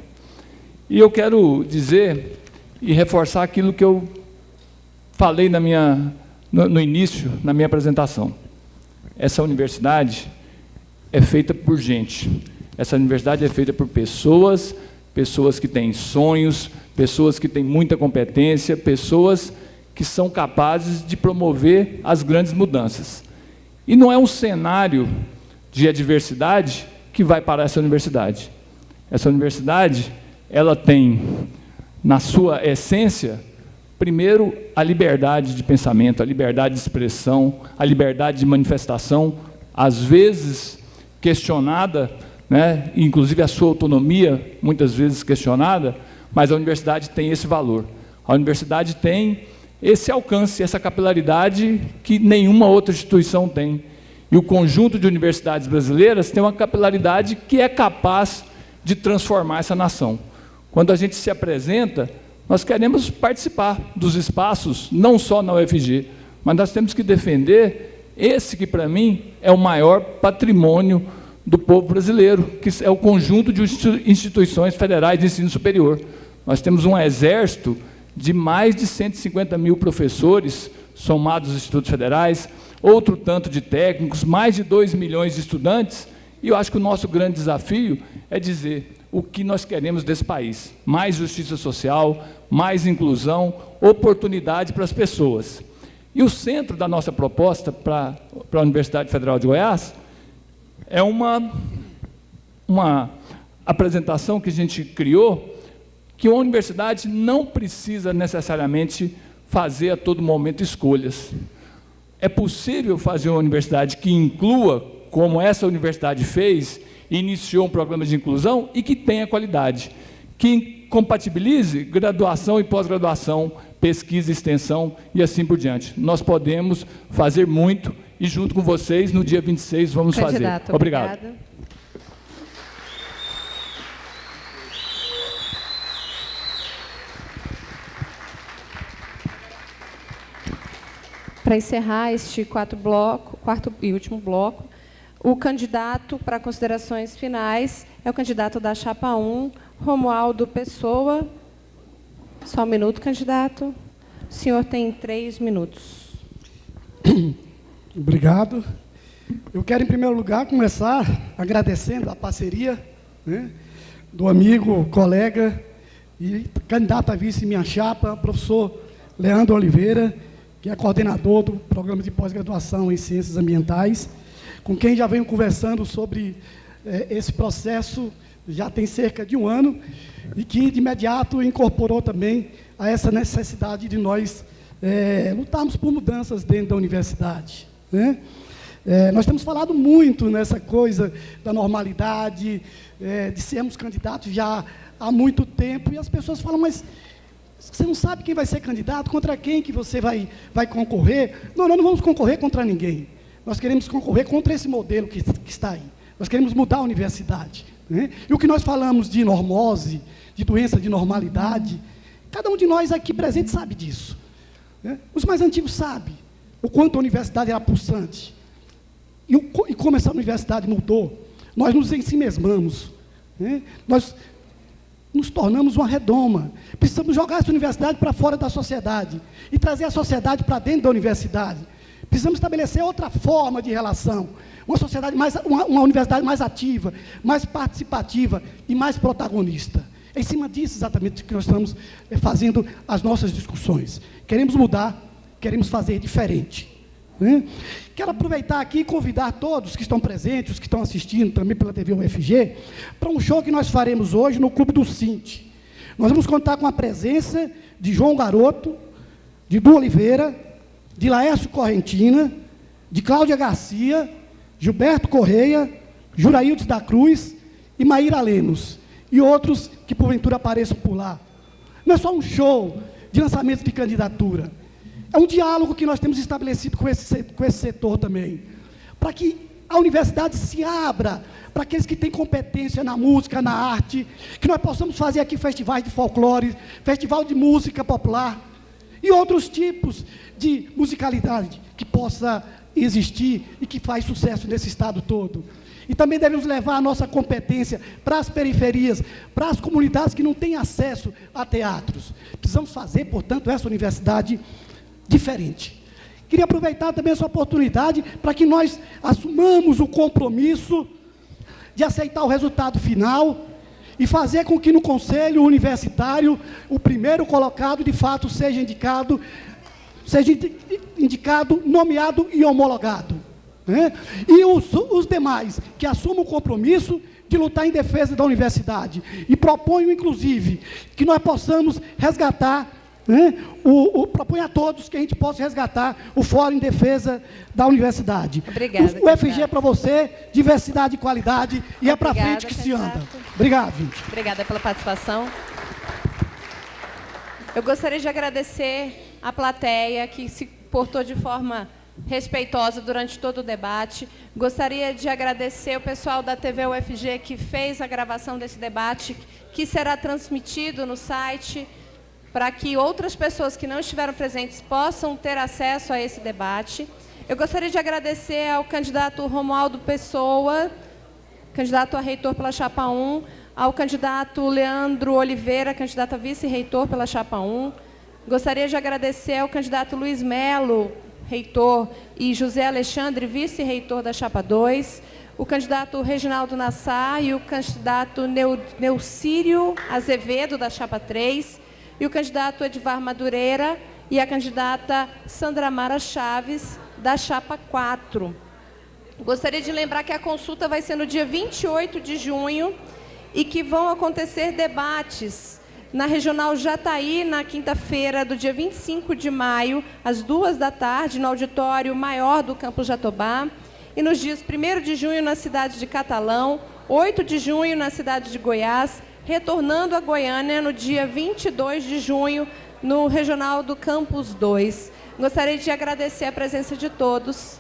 E eu quero dizer e reforçar aquilo que eu falei no início, na minha apresentação. Essa universidade é feita por gente. Essa universidade é feita por pessoas que têm sonhos, pessoas que têm muita competência, pessoas que são capazes de promover as grandes mudanças. E não é um cenário de adversidade que vai parar essa universidade. Essa universidade, ela tem, na sua essência, primeiro, a liberdade de pensamento, a liberdade de expressão, a liberdade de manifestação, às vezes questionada, né? Inclusive a sua autonomia, muitas vezes questionada, mas a universidade tem esse valor. A universidade tem esse alcance, essa capilaridade que nenhuma outra instituição tem. E o conjunto de universidades brasileiras tem uma capilaridade que é capaz de transformar essa nação. Quando a gente se apresenta, nós queremos participar dos espaços, não só na UFG, mas nós temos que defender esse que, para mim, é o maior patrimônio do povo brasileiro, que é o conjunto de instituições federais de ensino superior. Nós temos um exército de mais de 150 mil professores, somados aos institutos federais, outro tanto de técnicos, mais de 2 milhões de estudantes, e eu acho que o nosso grande desafio é dizer, o que nós queremos desse país: mais justiça social, mais inclusão, oportunidade para as pessoas. E o centro da nossa proposta para a Universidade Federal de Goiás é uma apresentação que a gente criou, que uma universidade não precisa necessariamente fazer a todo momento escolhas. É possível fazer uma universidade que inclua, como essa universidade fez, iniciou um programa de inclusão e que tenha qualidade, que compatibilize graduação e pós-graduação, pesquisa e extensão e assim por diante. Nós podemos fazer muito e, junto com vocês, no dia 26, vamos fazer. Obrigado. Obrigada. Para encerrar este quarto e último bloco, o candidato para considerações finais é o candidato da Chapa 1, Romualdo Pessoa. Só um minuto, candidato. O senhor tem 3 minutos. Obrigado. Eu quero, em primeiro lugar, começar agradecendo a parceria, né, do amigo, colega e candidato a vice minha chapa, professor Leandro Oliveira, que é coordenador do programa de pós-graduação em Ciências Ambientais, com quem já venho conversando sobre esse processo já tem cerca de 1 ano, e que de imediato incorporou também a essa necessidade de nós lutarmos por mudanças dentro da universidade, né? Nós temos falado muito nessa coisa da normalidade, de sermos candidatos já há muito tempo, e as pessoas falam, mas você não sabe quem vai ser candidato, contra quem que você vai concorrer? Não, nós não vamos concorrer contra ninguém. Nós queremos concorrer contra esse modelo que está aí. Nós queremos mudar a universidade, né? E o que nós falamos de normose, de doença de normalidade, cada um de nós aqui presente sabe disso, né? Os mais antigos sabem o quanto a universidade era pulsante. E como essa universidade mudou. Nós nos ensimesmamos, né? Nós nos tornamos uma redoma. Precisamos jogar essa universidade para fora da sociedade e trazer a sociedade para dentro da universidade. Precisamos estabelecer outra forma de relação, uma universidade mais ativa, mais participativa e mais protagonista. É em cima disso exatamente que nós estamos fazendo as nossas discussões. Queremos mudar, queremos fazer diferente, né? Quero aproveitar aqui e convidar todos que estão presentes, os que estão assistindo também pela TV UFG, para um show que nós faremos hoje no Clube do Cint. Nós vamos contar com a presença de João Garoto, de Du Oliveira, de Laércio Correntina, de Cláudia Garcia, Gilberto Correia, Juraildes da Cruz e Maíra Lemos, e outros que porventura apareçam por lá. Não é só um show de lançamento de candidatura, é um diálogo que nós temos estabelecido com esse setor também, para que a universidade se abra para aqueles que têm competência na música, na arte, que nós possamos fazer aqui festivais de folclore, festival de música popular e outros tipos de musicalidade que possa existir e que faz sucesso nesse estado todo. E também devemos levar a nossa competência para as periferias, para as comunidades que não têm acesso a teatros. Precisamos fazer, portanto, essa universidade diferente. Queria aproveitar também essa oportunidade para que nós assumamos o compromisso de aceitar o resultado final e fazer com que no Conselho Universitário o primeiro colocado, de fato, seja indicado, nomeado e homologado, né? E os demais que assumam o compromisso de lutar em defesa da universidade. E proponho, inclusive, que nós possamos resgatar, né, proponho a todos que a gente possa resgatar o Fórum em Defesa da Universidade. Obrigada. O FG é para você, diversidade e qualidade, e é para frente que se anda. Obrigado, gente. Obrigada pela participação. Eu gostaria de agradecer a plateia que se portou de forma respeitosa durante todo o debate. Gostaria de agradecer o pessoal da TV UFG que fez a gravação desse debate, que será transmitido no site, para que outras pessoas que não estiveram presentes possam ter acesso a esse debate. Eu gostaria de agradecer ao candidato Romualdo Pessoa, candidato a reitor pela Chapa 1, ao candidato Leandro Oliveira, candidato a vice-reitor pela Chapa 1. Gostaria de agradecer ao candidato Luiz Melo, reitor, e José Alexandre, vice-reitor da Chapa 2, o candidato Reginaldo Nassar e o candidato Neucírio Azevedo, da Chapa 3, e o candidato Edvar Madureira e a candidata Sandra Mara Chaves, da Chapa 4. Gostaria de lembrar que a consulta vai ser no dia 28 de junho e que vão acontecer debates na Regional Jataí, na quinta-feira do dia 25 de maio, às 14h, no auditório maior do Campus Jatobá, e nos dias 1º de junho na cidade de Catalão, 8 de junho na cidade de Goiás, retornando a Goiânia no dia 22 de junho, no Regional do Campus 2. Gostaria de agradecer a presença de todos.